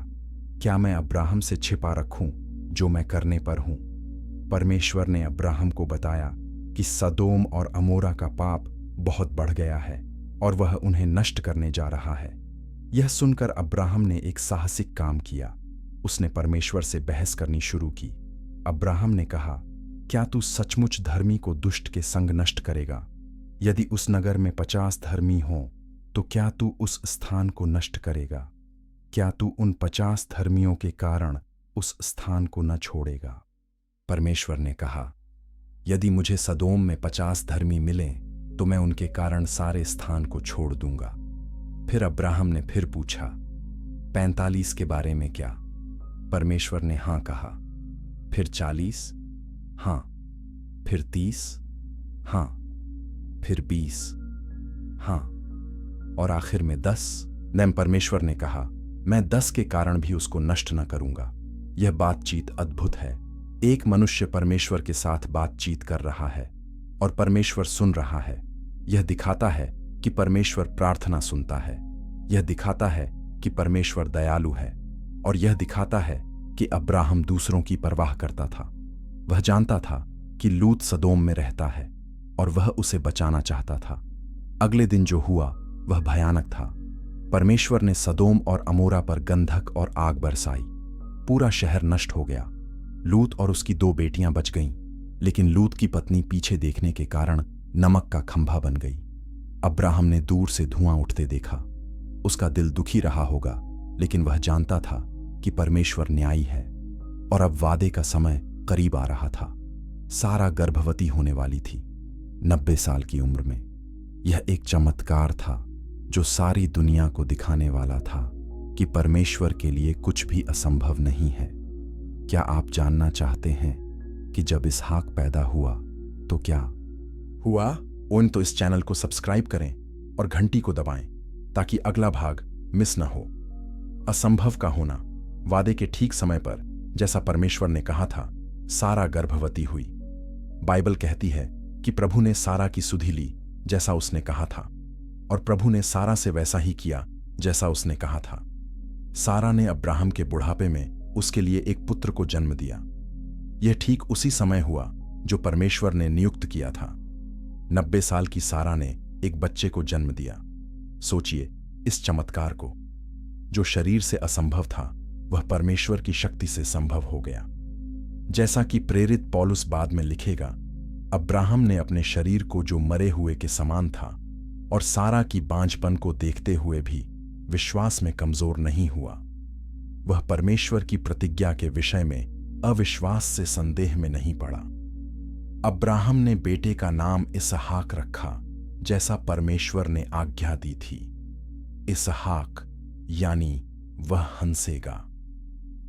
क्या मैं अब्राहम से छिपा रखूं जो मैं करने पर हूं? परमेश्वर ने अब्राहम को बताया कि सदोम और अमोरा का पाप बहुत बढ़ गया है और वह उन्हें नष्ट करने जा रहा है। यह सुनकर अब्राहम ने एक साहसिक काम किया। उसने परमेश्वर से बहस करनी शुरू की। अब्राहम ने कहा, क्या तू सचमुच धर्मी को दुष्ट के संग नष्ट करेगा? यदि उस नगर में 50 धर्मी हों तो क्या तू उस स्थान को नष्ट करेगा? क्या तू उन 50 धर्मियों के कारण उस स्थान को न छोड़ेगा? परमेश्वर ने कहा, यदि मुझे सदोम में 50 धर्मी मिलें तो मैं उनके कारण सारे स्थान को छोड़ दूंगा। फिर अब्राहम ने फिर पूछा, 45 के बारे में क्या? परमेश्वर ने हां कहा। फिर 40, हां। फिर 30, हां। फिर 20, हां। और आखिर में 10। नैम परमेश्वर ने कहा, मैं 10 के कारण भी उसको नष्ट न करूंगा। यह बातचीत अद्भुत है। एक मनुष्य परमेश्वर के साथ बातचीत कर रहा है और परमेश्वर सुन रहा है। यह दिखाता है कि परमेश्वर प्रार्थना सुनता है। यह दिखाता है कि परमेश्वर दयालु है और यह दिखाता है कि अब्राहम दूसरों की परवाह करता था। वह जानता था कि लूत सदोम में रहता है और वह उसे बचाना चाहता था। अगले दिन जो हुआ वह भयानक था। परमेश्वर ने सदोम और अमोरा पर गंधक और आग बरसाई। पूरा शहर नष्ट हो गया। लूत और उसकी 2 बेटियां बच गईं, लेकिन लूत की पत्नी पीछे देखने के कारण नमक का खंभा बन गई। अब्राहम ने दूर से धुआं उठते देखा। उसका दिल दुखी रहा होगा, लेकिन वह जानता था कि परमेश्वर न्यायी है और अब वादे का समय करीब आ रहा था। सारा गर्भवती होने वाली थी, 90 साल की उम्र में। यह एक चमत्कार था जो सारी दुनिया को दिखाने वाला था कि परमेश्वर के लिए कुछ भी असंभव नहीं है। क्या आप जानना चाहते हैं कि जब इसहाक पैदा हुआ तो क्या हुआ? तो इस चैनल को सब्सक्राइब करें और घंटी को दबाएं ताकि अगला भाग मिस न हो। असंभव का होना। वादे के ठीक समय पर, जैसा परमेश्वर ने कहा था, सारा गर्भवती हुई। बाइबल कहती है कि प्रभु ने सारा की सुधि ली जैसा उसने कहा था, और प्रभु ने सारा से वैसा ही किया जैसा उसने कहा था। सारा ने अब्राहम के बुढ़ापे में उसके लिए एक पुत्र को जन्म दिया। यह ठीक उसी समय हुआ जो परमेश्वर ने नियुक्त किया था। 90 साल की सारा ने एक बच्चे को जन्म दिया। सोचिए इस चमत्कार को। जो शरीर से असंभव था वह परमेश्वर की शक्ति से संभव हो गया। जैसा कि प्रेरित पौलुस बाद में लिखेगा, अब्राहम ने अपने शरीर को जो मरे हुए के समान था और सारा की बांझपन को देखते हुए भी विश्वास में कमजोर नहीं हुआ। वह परमेश्वर की प्रतिज्ञा के विषय में अविश्वास से संदेह में नहीं पड़ा। अब्राहम ने बेटे का नाम इसहाक रखा जैसा परमेश्वर ने आज्ञा दी थी। इसहाक यानी वह हंसेगा।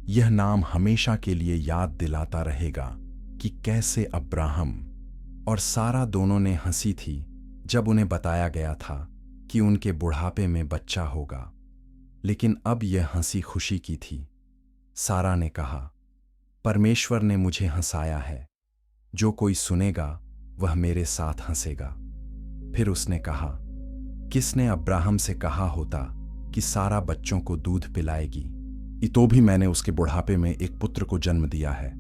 यह नाम हमेशा के लिए याद दिलाता रहेगा कि कैसे अब्राहम और सारा दोनों ने हंसी थी जब उन्हें बताया गया था कि उनके बुढ़ापे में बच्चा होगा। लेकिन अब यह हंसी खुशी की थी। सारा ने कहा, परमेश्वर ने मुझे हंसाया है, जो कोई सुनेगा वह मेरे साथ हंसेगा। फिर उसने कहा, किसने अब्राहम से कहा होता कि सारा बच्चों को दूध पिलाएगी? तो भी मैंने उसके बुढ़ापे में एक पुत्र को जन्म दिया है।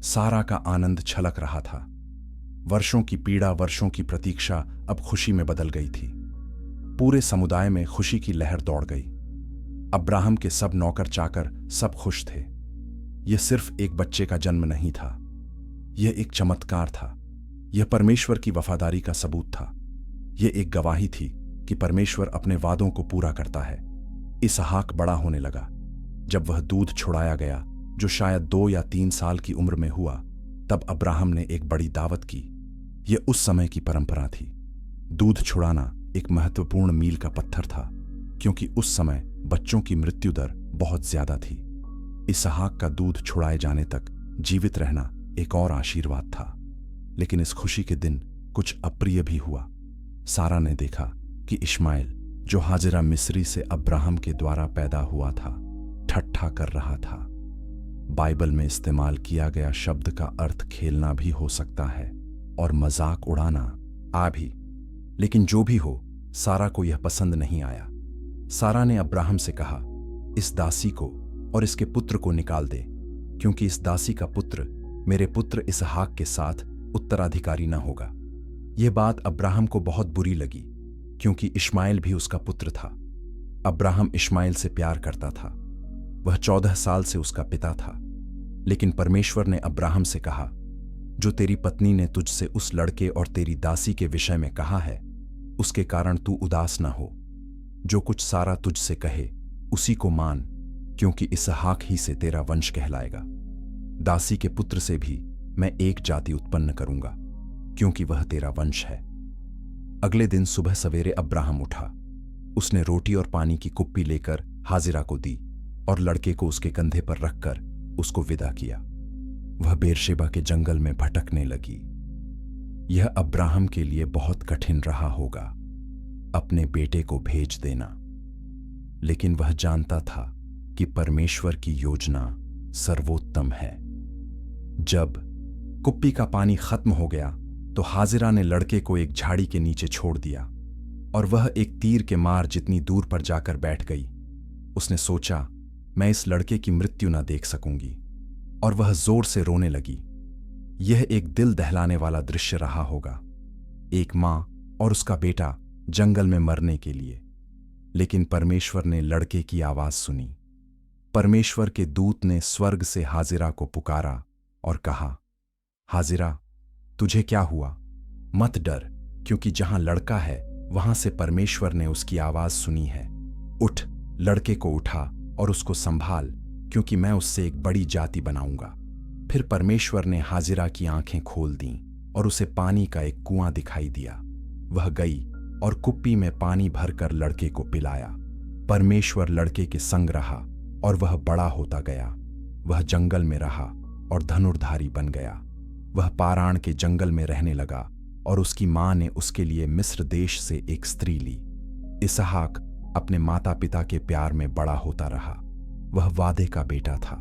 सारा का आनंद छलक रहा था। वर्षों की पीड़ा, वर्षों की प्रतीक्षा अब खुशी में बदल गई थी। पूरे समुदाय में खुशी की लहर दौड़ गई। अब्राहम के सब नौकर चाकर सब खुश थे। यह सिर्फ एक बच्चे का जन्म नहीं था, यह एक चमत्कार था। यह परमेश्वर की वफादारी का सबूत था। यह एक गवाही थी कि परमेश्वर अपने वादों को पूरा करता है। इसहाक बड़ा होने लगा। जब वह दूध छुड़ाया गया, जो शायद 2 या 3 साल की उम्र में हुआ, तब अब्राहम ने एक बड़ी दावत की। यह उस समय की परंपरा थी। दूध छुड़ाना एक महत्वपूर्ण मील का पत्थर था, क्योंकि उस समय बच्चों की मृत्यु दर बहुत ज्यादा थी। इसहाक का दूध छुड़ाए जाने तक जीवित रहना एक और आशीर्वाद था। लेकिन इस खुशी के दिन कुछ अप्रिय भी हुआ। सारा ने देखा कि इश्माइल, जो हाजिरा मिस्री से अब्राहम के द्वारा पैदा हुआ था, ठट्ठा कर रहा था। बाइबल में इस्तेमाल किया गया शब्द का अर्थ खेलना भी हो सकता है और मजाक उड़ाना भी। लेकिन जो भी हो, सारा को यह पसंद नहीं आया। सारा ने अब्राहम से कहा, इस दासी को और इसके पुत्र को निकाल दे, क्योंकि इस दासी का पुत्र मेरे पुत्र इसहाक के साथ उत्तराधिकारी न होगा। यह बात अब्राहम को बहुत बुरी लगी, क्योंकि इश्माइल भी उसका पुत्र था। अब्राहम इश्माइल से प्यार करता था। वह 14 साल से उसका पिता था। लेकिन परमेश्वर ने अब्राहम से कहा, जो तेरी पत्नी ने तुझसे उस लड़के और तेरी दासी के विषय में कहा है, उसके कारण तू उदास न हो। जो कुछ सारा तुझसे कहे उसी को मान, क्योंकि इसहाक ही से तेरा वंश कहलाएगा। दासी के पुत्र से भी मैं एक जाति उत्पन्न करूंगा, क्योंकि वह तेरा वंश है। अगले दिन सुबह सवेरे अब्राहम उठा। उसने रोटी और पानी की कुप्पी लेकर हाजिरा को दी और लड़के को उसके कंधे पर रखकर उसको विदा किया। वह बेरशेबा के जंगल में भटकने लगी। यह अब्राहम के लिए बहुत कठिन रहा होगा, अपने बेटे को भेज देना। लेकिन वह जानता था कि परमेश्वर की योजना सर्वोत्तम है। जब कुप्पी का पानी खत्म हो गया तो हाजिरा ने लड़के को एक झाड़ी के नीचे छोड़ दिया और वह एक तीर के मार जितनी दूर पर जाकर बैठ गई। उसने सोचा, मैं इस लड़के की मृत्यु न देख सकूंगी, और वह जोर से रोने लगी। यह एक दिल दहलाने वाला दृश्य रहा होगा, एक मां और उसका बेटा जंगल में मरने के लिए। लेकिन परमेश्वर ने लड़के की आवाज सुनी। परमेश्वर के दूत ने स्वर्ग से हाजिरा को पुकारा और कहा, हाजिरा, तुझे क्या हुआ? मत डर, क्योंकि जहां लड़का है वहां से परमेश्वर ने उसकी आवाज सुनी है। उठ, लड़के को उठा और उसको संभाल, क्योंकि मैं उससे एक बड़ी जाति बनाऊंगा। फिर परमेश्वर ने हाजिरा की आंखें खोल दीं और उसे पानी का एक कुआं दिखाई दिया। वह गई और कुप्पी में पानी भरकर लड़के को पिलाया। परमेश्वर लड़के के संग रहा और वह बड़ा होता गया। वह जंगल में रहा और धनुर्धारी बन गया। वह पारान के जंगल में रहने लगा और उसकी मां ने उसके लिए मिस्र देश से एक स्त्री ली। इसहाक अपने माता पिता के प्यार में बड़ा होता रहा। वह वादे का बेटा था,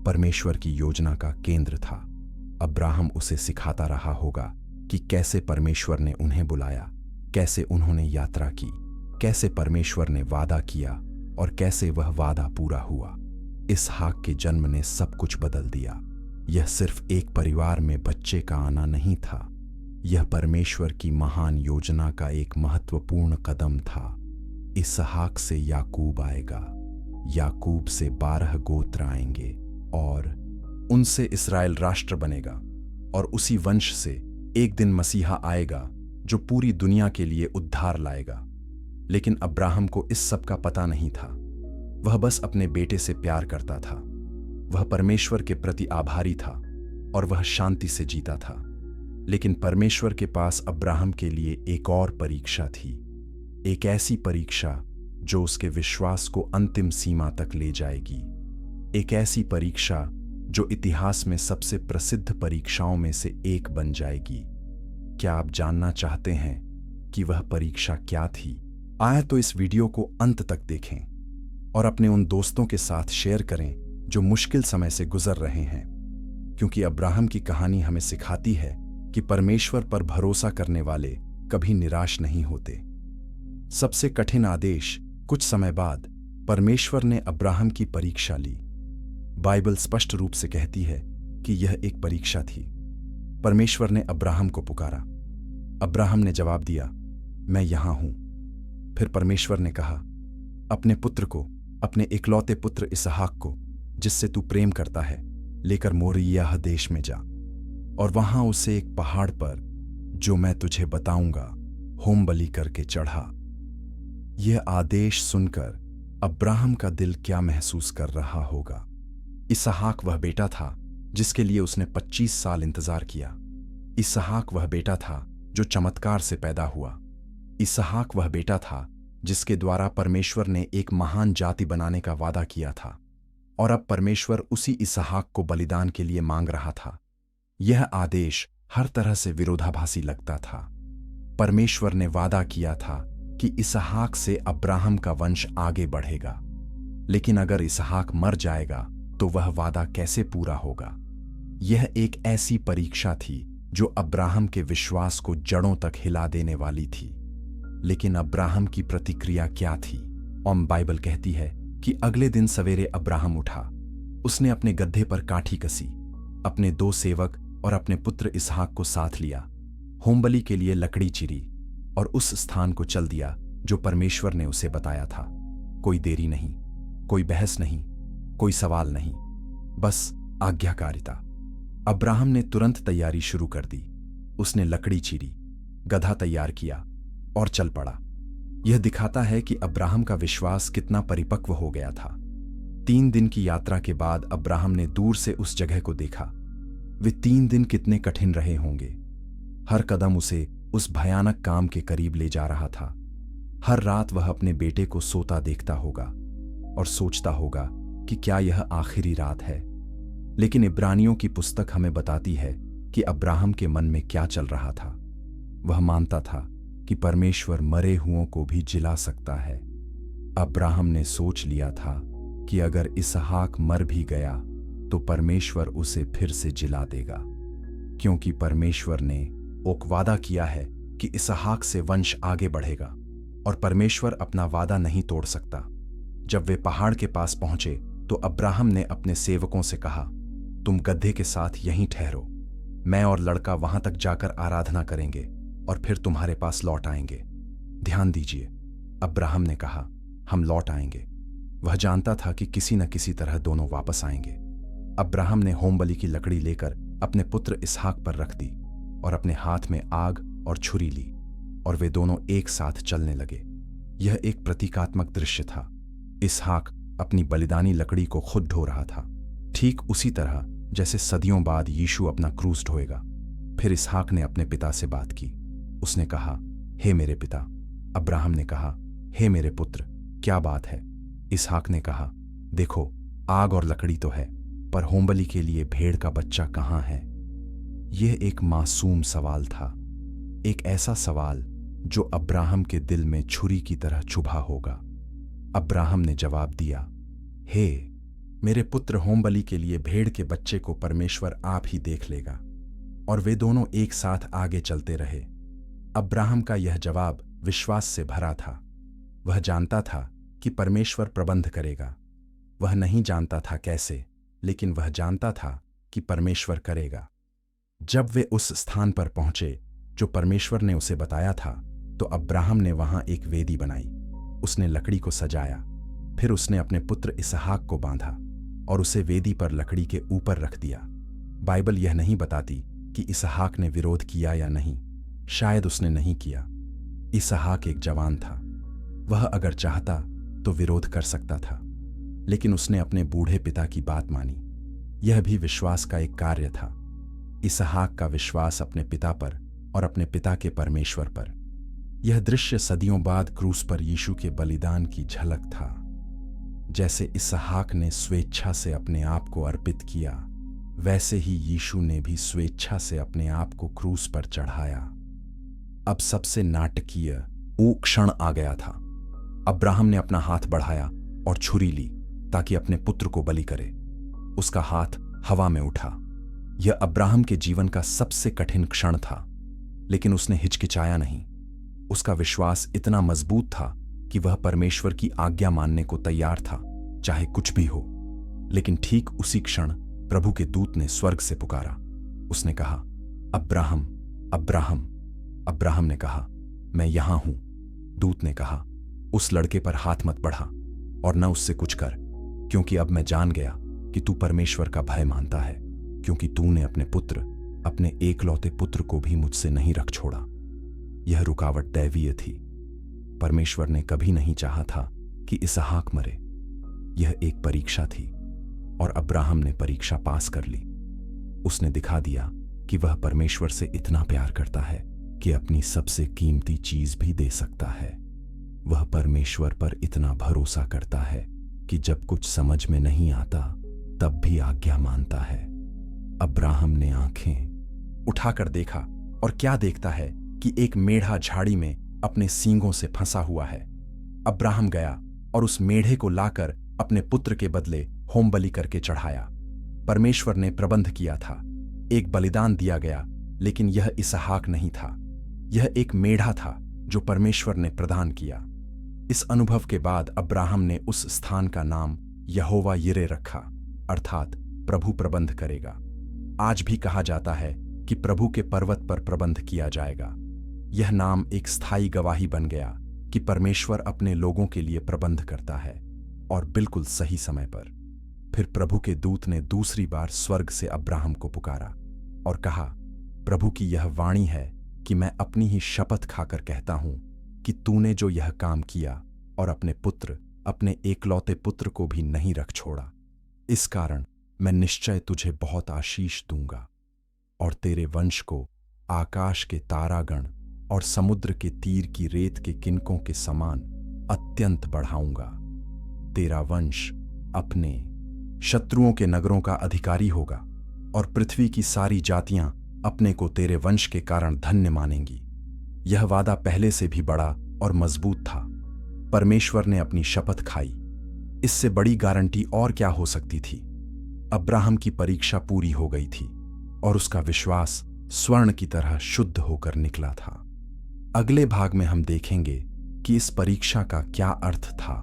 परमेश्वर की योजना का केंद्र था। अब्राहम उसे सिखाता रहा होगा कि कैसे परमेश्वर ने उन्हें बुलाया, कैसे उन्होंने यात्रा की, कैसे परमेश्वर ने वादा किया और कैसे वह वादा पूरा हुआ। इसहाक के जन्म ने सब कुछ बदल दिया। यह सिर्फ एक परिवार में बच्चे का आना नहीं था, यह परमेश्वर की महान योजना का एक महत्वपूर्ण कदम था। इसहाक से याकूब आएगा, याकूब से 12 गोत्र आएंगे और उनसे इस्राएल राष्ट्र बनेगा, और उसी वंश से एक दिन मसीहा आएगा जो पूरी दुनिया के लिए उद्धार लाएगा। लेकिन अब्राहम को इस सब का पता नहीं था। वह बस अपने बेटे से प्यार करता था। वह परमेश्वर के प्रति आभारी था और वह शांति से जीता था। लेकिन परमेश्वर के पास अब्राहम के लिए एक और परीक्षा थी, एक ऐसी परीक्षा जो उसके विश्वास को अंतिम सीमा तक ले जाएगी, एक ऐसी परीक्षा जो इतिहास में सबसे प्रसिद्ध परीक्षाओं में से एक बन जाएगी। क्या आप जानना चाहते हैं कि वह परीक्षा क्या थी? आए तो इस वीडियो को अंत तक देखें और अपने उन दोस्तों के साथ शेयर करें जो मुश्किल समय से गुजर रहे हैं, क्योंकि अब्राहम की कहानी हमें सिखाती है कि परमेश्वर पर भरोसा करने वाले कभी निराश नहीं होते। सबसे कठिन आदेश। कुछ समय बाद परमेश्वर ने अब्राहम की परीक्षा ली। बाइबल स्पष्ट रूप से कहती है कि यह एक परीक्षा थी। परमेश्वर ने अब्राहम को पुकारा। अब्राहम ने जवाब दिया, मैं यहां हूं। फिर परमेश्वर ने कहा, अपने पुत्र को, अपने इकलौते पुत्र इसहाक को, जिससे तू प्रेम करता है, लेकर मोरिय्याह देश में जा और वहां उसे एक पहाड़ पर, जो मैं तुझे बताऊंगा, होम बलि करके चढ़ा। यह आदेश सुनकर अब्राहम का दिल क्या महसूस कर रहा होगा। इसहाक वह बेटा था जिसके लिए उसने 25 साल इंतजार किया। इसहाक वह बेटा था जो चमत्कार से पैदा हुआ। इसहाक वह बेटा था जिसके द्वारा परमेश्वर ने एक महान जाति बनाने का वादा किया था, और अब परमेश्वर उसी इसहाक को बलिदान के लिए मांग रहा था। यह आदेश हर तरह से विरोधाभासी लगता था। परमेश्वर ने वादा किया था कि इसहाक से अब्राहम का वंश आगे बढ़ेगा, लेकिन अगर इसहाक मर जाएगा तो वह वादा कैसे पूरा होगा? यह एक ऐसी परीक्षा थी जो अब्राहम के विश्वास को जड़ों तक हिला देने वाली थी। लेकिन अब्राहम की प्रतिक्रिया क्या थी? बाइबल कहती है कि अगले दिन सवेरे अब्राहम उठा। उसने अपने गड्ढे पर काठी कसी, अपने 2 सेवक और अपने पुत्र इसहाक को साथ लिया, होमबलि के लिए लकड़ी चीरी और उस स्थान को चल दिया जो परमेश्वर ने उसे बताया था। कोई देरी नहीं, कोई बहस नहीं, कोई सवाल नहीं, बस आज्ञाकारिता। अब्राहम ने तुरंत तैयारी शुरू कर दी। उसने लकड़ी चीरी, गधा तैयार किया और चल पड़ा। यह दिखाता है कि अब्राहम का विश्वास कितना परिपक्व हो गया था। 3 दिन की यात्रा के बाद अब्राहम ने दूर से उस जगह को देखा। वे 3 दिन कितने कठिन रहे होंगे। हर कदम उसे उस भयानक काम के करीब ले जा रहा था। हर रात वह अपने बेटे को सोता देखता होगा और सोचता होगा कि क्या यह आखिरी रात है। लेकिन इब्रानियों की पुस्तक हमें बताती है कि अब्राहम के मन में क्या चल रहा था। वह मानता था कि परमेश्वर मरे हुओं को भी जिला सकता है। अब्राहम ने सोच लिया था कि अगर इसहाक मर भी गया तो परमेश्वर उसे फिर से जिला देगा, क्योंकि परमेश्वर ने एक वादा किया है कि इसहाक से वंश आगे बढ़ेगा और परमेश्वर अपना वादा नहीं तोड़ सकता। जब वे पहाड़ के पास पहुंचे तो अब्राहम ने अपने सेवकों से कहा, तुम गड्ढे के साथ यहीं ठहरो, मैं और लड़का वहां तक जाकर आराधना करेंगे और फिर तुम्हारे पास लौट आएंगे। ध्यान दीजिए, अब्राहम ने कहा, हम लौट आएंगे। वह जानता था कि किसी न किसी तरह दोनों वापस आएंगे। अब्राहम ने होमबलि की लकड़ी लेकर अपने पुत्र इसहाक पर रख दी और अपने हाथ में आग और छुरी ली और वे दोनों एक साथ चलने लगे। यह एक प्रतीकात्मक दृश्य था। इसहाक अपनी बलिदानी लकड़ी को खुद ढो रहा था, ठीक उसी तरह जैसे सदियों बाद यीशु अपना क्रूस ढोएगा। फिर इसहाक ने अपने पिता से बात की। उसने कहा, हे मेरे पिता। अब्राहम ने कहा, हे मेरे पुत्र, क्या बात है? इसहाक ने कहा, देखो, आग और लकड़ी तो है, पर होमबलि के लिए भेड़ का बच्चा कहाँ है? यह एक मासूम सवाल था, एक ऐसा सवाल जो अब्राहम के दिल में छुरी की तरह चुभा होगा। अब्राहम ने जवाब दिया, हे मेरे पुत्र, होमबलि के लिए भेड़ के बच्चे को परमेश्वर आप ही देख लेगा। और वे दोनों एक साथ आगे चलते रहे। अब्राहम का यह जवाब विश्वास से भरा था। वह जानता था कि परमेश्वर प्रबंध करेगा। वह नहीं जानता था कैसे, लेकिन वह जानता था कि परमेश्वर करेगा। जब वे उस स्थान पर पहुंचे जो परमेश्वर ने उसे बताया था, तो अब्राहम ने वहां एक वेदी बनाई। उसने लकड़ी को सजाया, फिर उसने अपने पुत्र इसहाक को बांधा और उसे वेदी पर लकड़ी के ऊपर रख दिया। बाइबल यह नहीं बताती कि इसहाक ने विरोध किया या नहीं। शायद उसने नहीं किया। इसहाक एक जवान था। वह अगर चाहता तो विरोध कर सकता था, लेकिन उसने अपने बूढ़े पिता की बात मानी। यह भी विश्वास का एक कार्य था। इसहाक का विश्वास अपने पिता पर और अपने पिता के परमेश्वर पर। यह दृश्य सदियों बाद क्रूस पर यीशु के बलिदान की झलक था। जैसे इसहाक ने स्वेच्छा से अपने आप को अर्पित किया, वैसे ही यीशु ने भी स्वेच्छा से अपने आप को क्रूस पर चढ़ाया। अब सबसे नाटकीय वो क्षण आ गया था। अब्राहम ने अपना हाथ बढ़ाया और छुरी ली ताकि अपने पुत्र को बलि करे। उसका हाथ हवा में उठा। यह अब्राहम के जीवन का सबसे कठिन क्षण था, लेकिन उसने हिचकिचाया नहीं। उसका विश्वास इतना मजबूत था कि वह परमेश्वर की आज्ञा मानने को तैयार था, चाहे कुछ भी हो। लेकिन ठीक उसी क्षण प्रभु के दूत ने स्वर्ग से पुकारा। उसने कहा, अब्राहम, अब्राहम। अब्राहम ने कहा, मैं यहां हूं। दूत ने कहा, उस लड़के पर हाथ मत बढ़ा और न उससे कुछ कर, क्योंकि अब मैं जान गया कि तू परमेश्वर का भय मानता है, क्योंकि तूने अपने पुत्र, अपने एकलौते पुत्र को भी मुझसे नहीं रख छोड़ा। यह रुकावट दैवीय थी। परमेश्वर ने कभी नहीं चाहा था कि इसहाक मरे। यह एक परीक्षा थी और अब्राहम ने परीक्षा पास कर ली। उसने दिखा दिया कि वह परमेश्वर से इतना प्यार करता है कि अपनी सबसे कीमती चीज भी दे सकता है। वह परमेश्वर पर इतना भरोसा करता है कि जब कुछ समझ में नहीं आता तब भी आज्ञा मानता है। अब्राहम ने आंखें उठाकर देखा और क्या देखता है कि एक मेढ़ा झाड़ी में अपने सींगों से फंसा हुआ है। अब्राहम गया और उस मेढ़े को लाकर अपने पुत्र के बदले होम बलि करके चढ़ाया। परमेश्वर ने प्रबंध किया था, एक बलिदान दिया गया, लेकिन यह इसहाक नहीं था। यह एक मेढ़ा था जो परमेश्वर ने प्रदान किया। इस अनुभव के बाद अब्राहम ने उस स्थान का नाम यहोवा यिरे रखा, अर्थात प्रभु प्रबंध करेगा। आज भी कहा जाता है कि प्रभु के पर्वत पर प्रबंध किया जाएगा। यह नाम एक स्थायी गवाही बन गया कि परमेश्वर अपने लोगों के लिए प्रबंध करता है, और बिल्कुल सही समय पर। फिर प्रभु के दूत ने दूसरी बार स्वर्ग से अब्राहम को पुकारा और कहा, प्रभु की यह वाणी है कि मैं अपनी ही शपथ खाकर कहता हूं कि तूने जो यह काम किया और अपने पुत्र, अपने एकलौते पुत्र को भी नहीं रख छोड़ा, इस कारण मैं निश्चय तुझे बहुत आशीष दूंगा और तेरे वंश को आकाश के तारागण और समुद्र के तीर की रेत के किनकों के समान अत्यंत बढ़ाऊंगा। तेरा वंश अपने शत्रुओं के नगरों का अधिकारी होगा और पृथ्वी की सारी जातियां अपने को तेरे वंश के कारण धन्य मानेंगी। यह वादा पहले से भी बड़ा और मजबूत था। परमेश्वर ने अपनी शपथ खाई। इससे बड़ी गारंटी और क्या हो सकती थी। अब्राहम की परीक्षा पूरी हो गई थी और उसका विश्वास स्वर्ण की तरह शुद्ध होकर निकला था। अगले भाग में हम देखेंगे कि इस परीक्षा का क्या अर्थ था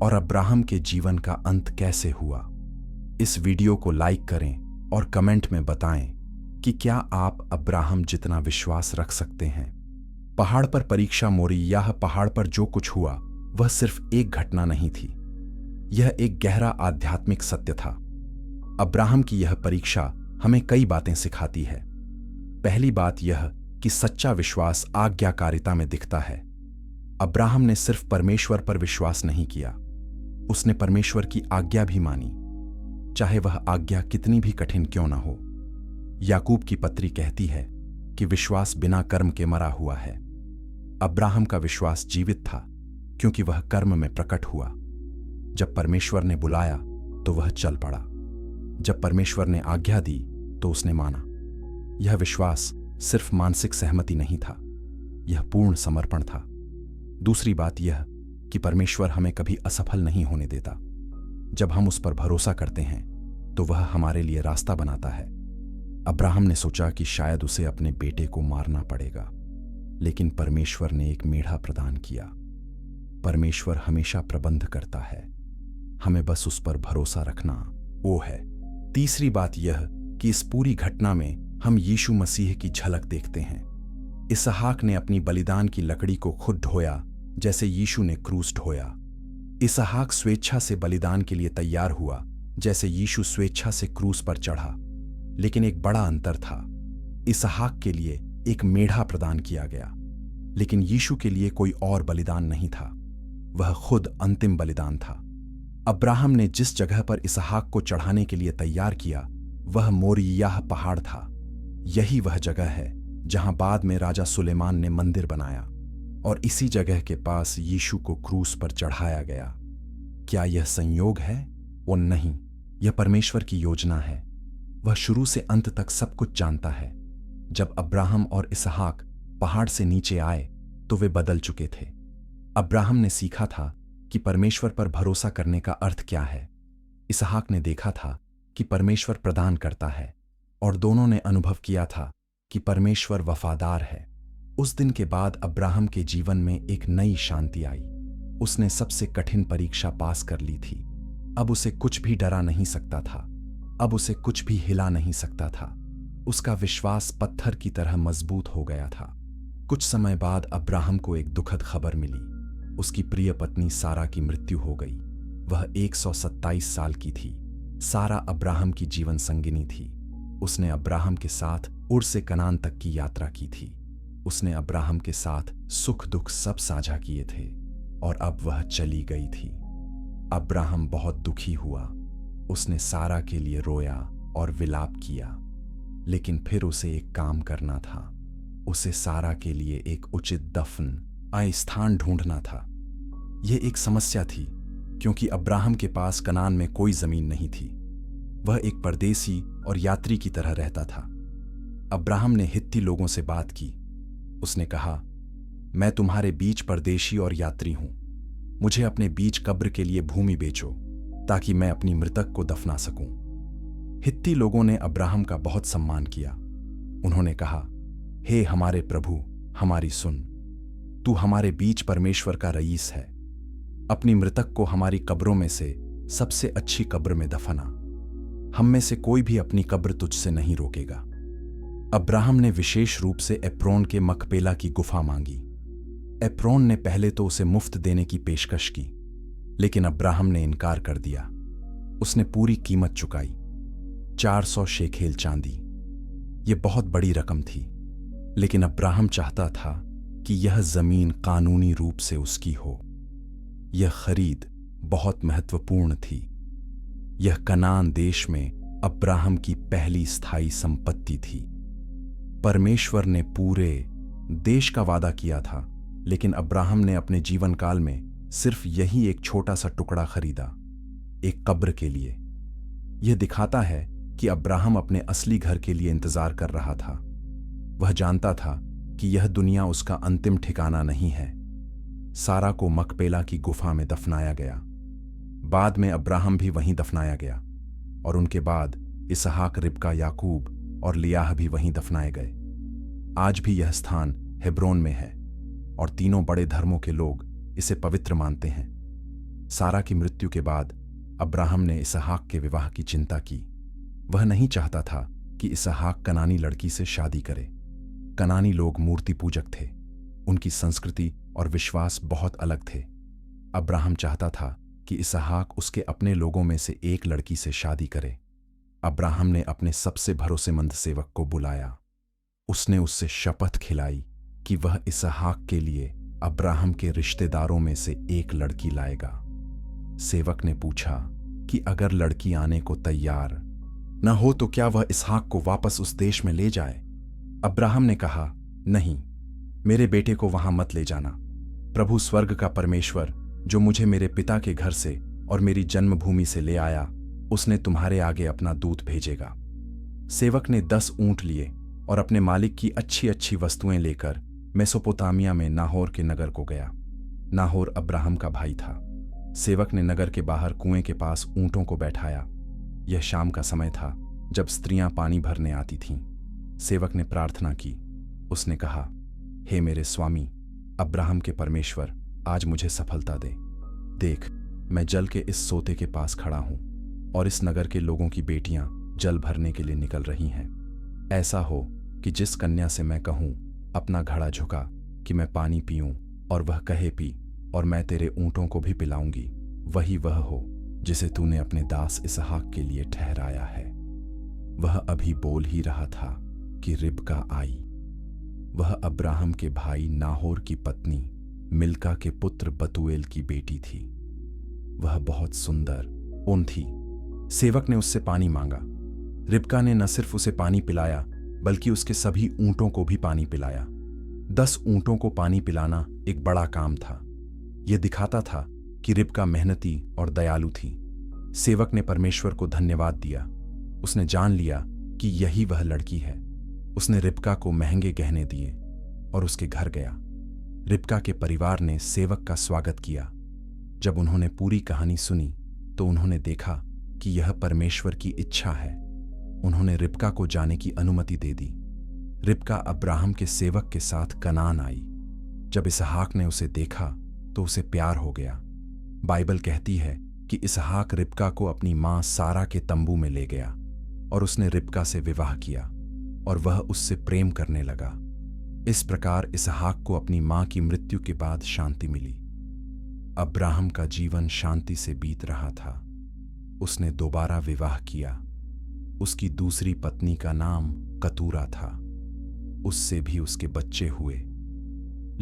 और अब्राहम के जीवन का अंत कैसे हुआ। इस वीडियो को लाइक करें और कमेंट में बताएं कि क्या आप अब्राहम जितना विश्वास रख सकते हैं। पहाड़ पर परीक्षा मोरिय्याह पहाड़ पर जो कुछ हुआ वह सिर्फ एक घटना नहीं थी, यह एक गहरा आध्यात्मिक सत्य था। अब्राहम की यह परीक्षा हमें कई बातें सिखाती है। पहली बात यह कि सच्चा विश्वास आज्ञाकारिता में दिखता है। अब्राहम ने सिर्फ परमेश्वर पर विश्वास नहीं किया, उसने परमेश्वर की आज्ञा भी मानी, चाहे वह आज्ञा कितनी भी कठिन क्यों ना हो। याकूब की पत्री कहती है कि विश्वास बिना कर्म के मरा हुआ है। अब्राहम का विश्वास जीवित था क्योंकि वह कर्म में प्रकट हुआ। जब परमेश्वर ने बुलाया तो वह चल पड़ा, जब परमेश्वर ने आज्ञा दी तो उसने माना। यह विश्वास सिर्फ मानसिक सहमति नहीं था, यह पूर्ण समर्पण था। दूसरी बात यह कि परमेश्वर हमें कभी असफल नहीं होने देता। जब हम उस पर भरोसा करते हैं तो वह हमारे लिए रास्ता बनाता है। अब्राहम ने सोचा कि शायद उसे अपने बेटे को मारना पड़ेगा, लेकिन परमेश्वर ने एक मेढ़ा प्रदान किया। परमेश्वर हमेशा प्रबंध करता है, हमें बस उस पर भरोसा रखना वो है। तीसरी बात यह कि इस पूरी घटना में हम यीशु मसीह की झलक देखते हैं। इसहाक ने अपनी बलिदान की लकड़ी को खुद ढोया जैसे यीशु ने क्रूस ढोया। इसहाक स्वेच्छा से बलिदान के लिए तैयार हुआ जैसे यीशु स्वेच्छा से क्रूस पर चढ़ा। लेकिन एक बड़ा अंतर था। इसहाक के लिए एक मेढ़ा प्रदान किया गया, लेकिन यीशु के लिए कोई और बलिदान नहीं था, वह खुद अंतिम बलिदान था। अब्राहम ने जिस जगह पर इसहाक को चढ़ाने के लिए तैयार किया वह मोरिय्याह पहाड़ था। यही वह जगह है जहां बाद में राजा सुलेमान ने मंदिर बनाया, और इसी जगह के पास यीशु को क्रूस पर चढ़ाया गया। क्या यह संयोग है? वो नहीं, यह परमेश्वर की योजना है। वह शुरू से अंत तक सब कुछ जानता है। जब अब्राहम और इसहाक पहाड़ से नीचे आए तो वे बदल चुके थे। अब्राहम ने सीखा था कि परमेश्वर पर भरोसा करने का अर्थ क्या है। इसहाक ने देखा था कि परमेश्वर प्रदान करता है, और दोनों ने अनुभव किया था कि परमेश्वर वफादार है। उस दिन के बाद अब्राहम के जीवन में एक नई शांति आई। उसने सबसे कठिन परीक्षा पास कर ली थी। अब उसे कुछ भी डरा नहीं सकता था, अब उसे कुछ भी हिला नहीं सकता था। उसका विश्वास पत्थर की तरह मजबूत हो गया था। कुछ समय बाद अब्राहम को एक दुखद खबर मिली। उसकी प्रिय पत्नी सारा की मृत्यु हो गई। वह 127 साल की थी। सारा अब्राहम की जीवन संगिनी थी। उसने अब्राहम के साथ उर से कनान तक की यात्रा की थी। उसने अब्राहम के साथ सुख दुख सब साझा किए थे, और अब वह चली गई थी। अब्राहम बहुत दुखी हुआ। उसने सारा के लिए रोया और विलाप किया, लेकिन फिर उसे एक काम करना था। उसे सारा के लिए एक उचित दफन स्थान ढूंढना था। यह एक समस्या थी, क्योंकि अब्राहम के पास कनान में कोई जमीन नहीं थी। वह एक परदेसी और यात्री की तरह रहता था। अब्राहम ने हित्ती लोगों से बात की। उसने कहा, मैं तुम्हारे बीच परदेशी और यात्री हूं। मुझे अपने बीच कब्र के लिए भूमि बेचो, ताकि मैं अपनी मृतक को दफना सकूं। हित्ती लोगों ने अब्राहम का बहुत सम्मान किया। उन्होंने कहा, हे हमारे प्रभु, हमारी सुन। तू हमारे बीच परमेश्वर का रईस है। अपनी मृतक को हमारी कब्रों में से सबसे अच्छी कब्र में दफना। हम में से कोई भी अपनी कब्र तुझसे नहीं रोकेगा। अब्राहम ने विशेष रूप से एप्रोन के मकपेला की गुफा मांगी। एप्रोन ने पहले तो उसे मुफ्त देने की पेशकश की, लेकिन अब्राहम ने इनकार कर दिया। उसने पूरी कीमत चुकाई, 400 शेखेल चांदी। यह बहुत बड़ी रकम थी, लेकिन अब्राहम चाहता था कि यह जमीन कानूनी रूप से उसकी हो। यह खरीद बहुत महत्वपूर्ण थी। यह कनान देश में अब्राहम की पहली स्थायी संपत्ति थी। परमेश्वर ने पूरे देश का वादा किया था, लेकिन अब्राहम ने अपने जीवन काल में सिर्फ यही एक छोटा सा टुकड़ा खरीदा, एक कब्र के लिए। यह दिखाता है कि अब्राहम अपने असली घर के लिए इंतजार कर रहा था। वह जानता था कि यह दुनिया उसका अंतिम ठिकाना नहीं है। सारा को मकपेला की गुफा में दफनाया गया। बाद में अब्राहम भी वहीं दफनाया गया, और उनके बाद इसहाक, रिबका, याकूब और लियाह भी वहीं दफनाए गए। आज भी यह स्थान हेब्रोन में है, और तीनों बड़े धर्मों के लोग इसे पवित्र मानते हैं। सारा की मृत्यु के बाद अब्राहम ने इसहाक के विवाह की चिंता की। वह नहीं चाहता था कि इसहाक कनानी लड़की से शादी करे। कनानी लोग मूर्ति पूजक थे। उनकी संस्कृति और विश्वास बहुत अलग थे। अब्राहम चाहता था कि इसहाक उसके अपने लोगों में से एक लड़की से शादी करे। अब्राहम ने अपने सबसे भरोसेमंद सेवक को बुलाया। उसने उससे शपथ खिलाई कि वह इसहाक के लिए अब्राहम के रिश्तेदारों में से एक लड़की लाएगा। सेवक ने पूछा कि अगर लड़की आने को तैयार न हो तो क्या वह इसहाक को वापस उस देश में ले जाए। अब्राहम ने कहा, नहीं, मेरे बेटे को वहां मत ले जाना। प्रभु स्वर्ग का परमेश्वर, जो मुझे मेरे पिता के घर से और मेरी जन्मभूमि से ले आया, उसने तुम्हारे आगे अपना दूत भेजेगा। सेवक ने 10 ऊंट लिए और अपने मालिक की अच्छी अच्छी वस्तुएं लेकर मेसोपोटामिया में नाहोर के नगर को गया। नाहोर अब्राहम का भाई था। सेवक ने नगर के बाहर कुएं के पास ऊंटों को बैठाया। यह शाम का समय था, जब स्त्रियां पानी भरने आती थीं। सेवक ने प्रार्थना की। उसने कहा, हे मेरे स्वामी अब्राहम के परमेश्वर, आज मुझे सफलता दे। देख, मैं जल के इस सोते के पास खड़ा हूं, और इस नगर के लोगों की बेटियां जल भरने के लिए निकल रही हैं। ऐसा हो कि जिस कन्या से मैं कहूं अपना घड़ा झुका कि मैं पानी पीऊं, और वह कहे पी, और मैं तेरे ऊंटों को भी पिलाऊंगी, वही वह हो जिसे तूने अपने दास इसहाक के लिए ठहराया है। वह अभी बोल ही रहा था कि रिबका आई। वह अब्राहम के भाई नाहोर की पत्नी मिल्का के पुत्र बतूएल की बेटी थी। वह बहुत सुंदर ऊन थी। सेवक ने उससे पानी मांगा। रिबका ने न सिर्फ उसे पानी पिलाया, बल्कि उसके सभी ऊंटों को भी पानी पिलाया। 10 ऊंटों को पानी पिलाना एक बड़ा काम था। यह दिखाता था कि रिबका मेहनती और दयालु थी। सेवक ने परमेश्वर को धन्यवाद दिया। उसने जान लिया कि यही वह लड़की है। उसने रिबका को महंगे गहने दिए और उसके घर गया। रिबका के परिवार ने सेवक का स्वागत किया। जब उन्होंने पूरी कहानी सुनी तो उन्होंने देखा कि यह परमेश्वर की इच्छा है। उन्होंने रिबका को जाने की अनुमति दे दी। रिबका अब्राहम के सेवक के साथ कनान आई। जब इसहाक ने उसे देखा तो उसे प्यार हो गया। बाइबल कहती है कि इसहाक रिबका को अपनी मां सारा के तंबू में ले गया, और उसने रिबका से विवाह किया, और वह उससे प्रेम करने लगा। इस प्रकार इसहाक को अपनी मां की मृत्यु के बाद शांति मिली। अब्राहम का जीवन शांति से बीत रहा था। उसने दोबारा विवाह किया। उसकी दूसरी पत्नी का नाम कतूरा था। उससे भी उसके बच्चे हुए।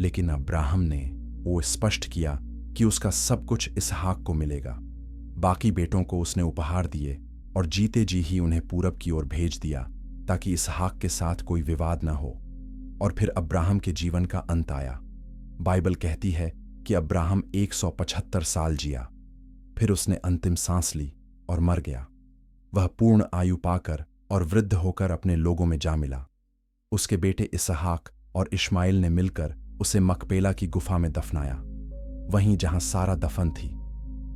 लेकिन अब्राहम ने वो स्पष्ट किया कि उसका सब कुछ इसहाक को मिलेगा। बाकी बेटों को उसने उपहार दिए और जीते जी ही उन्हें पूरब की ओर भेज दिया, ताकि इसहाक के साथ कोई विवाद न हो। और फिर अब्राहम के जीवन का अंत आया। बाइबल कहती है कि अब्राहम 175 साल जिया, फिर उसने अंतिम सांस ली और मर गया। वह पूर्ण आयु पाकर और वृद्ध होकर अपने लोगों में जा मिला। उसके बेटे इसहाक और इश्माइल ने मिलकर उसे मकपेला की गुफा में दफनाया, वहीं जहां सारा दफन थी।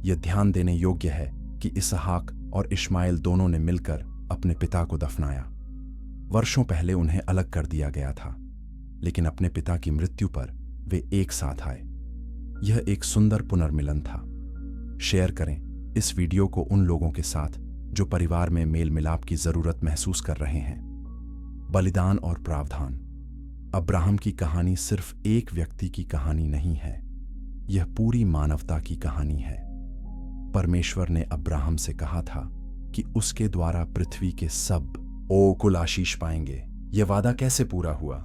यह ध्यान देने योग्य है कि इसहाक और इश्माइल दोनों ने मिलकर अपने पिता को दफनाया। वर्षों पहले उन्हें अलग कर दिया गया था, लेकिन अपने पिता की मृत्यु पर वे एक साथ आए। यह एक सुंदर पुनर्मिलन था। शेयर करें इस वीडियो को उन लोगों के साथ जो परिवार में मेल मिलाप की जरूरत महसूस कर रहे हैं। बलिदान और प्रावधान। अब्राहम की कहानी सिर्फ एक व्यक्ति की कहानी नहीं है, यह पूरी मानवता की कहानी है। परमेश्वर ने अब्राहम से कहा था कि उसके द्वारा पृथ्वी के सब कुल आशीष पाएंगे। यह वादा कैसे पूरा हुआ?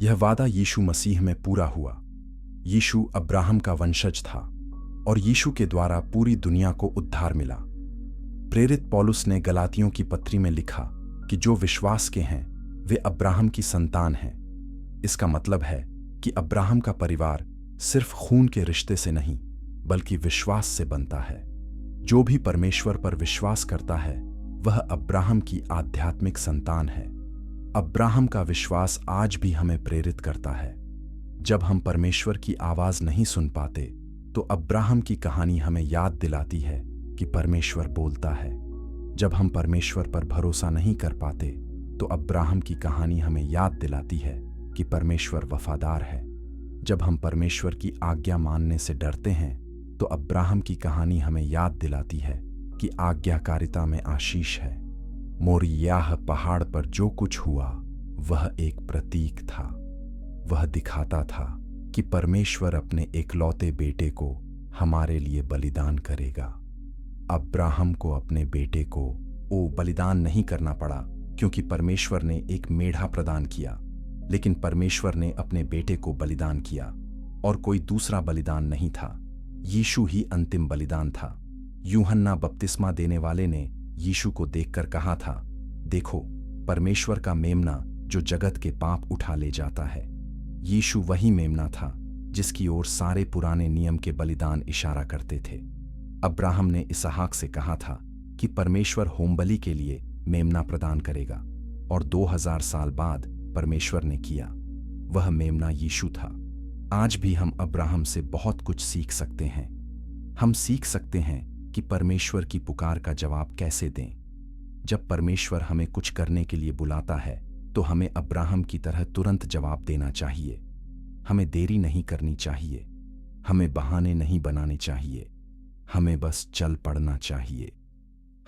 यह वादा यीशु मसीह में पूरा हुआ। यीशु अब्राहम का वंशज था और यीशु के द्वारा पूरी दुनिया को उद्धार मिला। प्रेरित पौलुस ने गलातियों की पत्री में लिखा कि जो विश्वास के हैं वे अब्राहम की संतान हैं। इसका मतलब है कि अब्राहम का परिवार सिर्फ खून के रिश्ते से नहीं बल्कि विश्वास से बनता है। जो भी परमेश्वर पर विश्वास करता है वह अब्राहम की आध्यात्मिक संतान है। अब्राहम का विश्वास आज भी हमें प्रेरित करता है। जब हम परमेश्वर की आवाज नहीं सुन पाते तो अब्राहम की कहानी हमें याद दिलाती है कि परमेश्वर बोलता है। जब हम परमेश्वर पर भरोसा नहीं कर पाते तो अब्राहम की कहानी हमें याद दिलाती है कि परमेश्वर वफादार है। जब हम परमेश्वर की आज्ञा मानने से डरते हैं तो अब्राहम की कहानी हमें याद दिलाती है कि आज्ञाकारिता में आशीष है। मोरियाह पहाड़ पर जो कुछ हुआ वह एक प्रतीक था। वह दिखाता था कि परमेश्वर अपने एकलौते बेटे को हमारे लिए बलिदान करेगा। अब्राहम को अपने बेटे को बलिदान नहीं करना पड़ा क्योंकि परमेश्वर ने एक मेढ़ा प्रदान किया, लेकिन परमेश्वर ने अपने बेटे को बलिदान किया और कोई दूसरा बलिदान नहीं था। यीशु ही अंतिम बलिदान था। यूहन्ना बपतिस्मा देने वाले ने यीशु को देखकर कहा था, देखो परमेश्वर का मेमना जो जगत के पाप उठा ले जाता है। यीशु वही मेमना था जिसकी ओर सारे पुराने नियम के बलिदान इशारा करते थे। अब्राहम ने इसहाक से कहा था कि परमेश्वर होमबलि के लिए मेमना प्रदान करेगा और 2000 साल बाद परमेश्वर ने किया। वह मेमना यीशु था। आज भी हम अब्राहम से बहुत कुछ सीख सकते हैं। हम सीख सकते हैं कि परमेश्वर की पुकार का जवाब कैसे दें। जब परमेश्वर हमें कुछ करने के लिए बुलाता है तो हमें अब्राहम की तरह तुरंत जवाब देना चाहिए। हमें देरी नहीं करनी चाहिए, हमें बहाने नहीं बनाने चाहिए, हमें बस चल पड़ना चाहिए।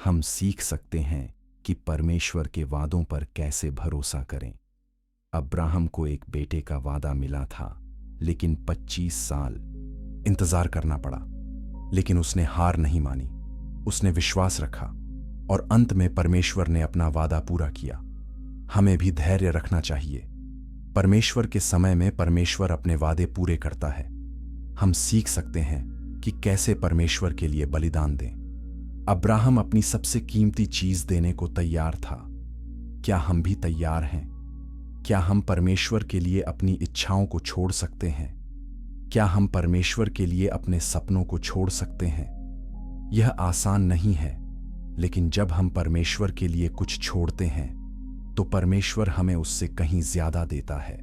हम सीख सकते हैं कि परमेश्वर के वादों पर कैसे भरोसा करें। अब्राहम को एक बेटे का वादा मिला था, लेकिन 25 साल इंतजार करना पड़ा। लेकिन उसने हार नहीं मानी, उसने विश्वास रखा और अंत में परमेश्वर ने अपना वादा पूरा किया। हमें भी धैर्य रखना चाहिए। परमेश्वर के समय में परमेश्वर अपने वादे पूरे करता है। हम सीख सकते हैं कि कैसे परमेश्वर के लिए बलिदान दें। अब्राहम अपनी सबसे कीमती चीज देने को तैयार था। क्या हम भी तैयार हैं? क्या हम परमेश्वर के लिए अपनी इच्छाओं को छोड़ सकते हैं? क्या हम परमेश्वर के लिए अपने सपनों को छोड़ सकते हैं? यह आसान नहीं है, लेकिन जब हम परमेश्वर के लिए कुछ छोड़ते हैं तो परमेश्वर हमें उससे कहीं ज्यादा देता है।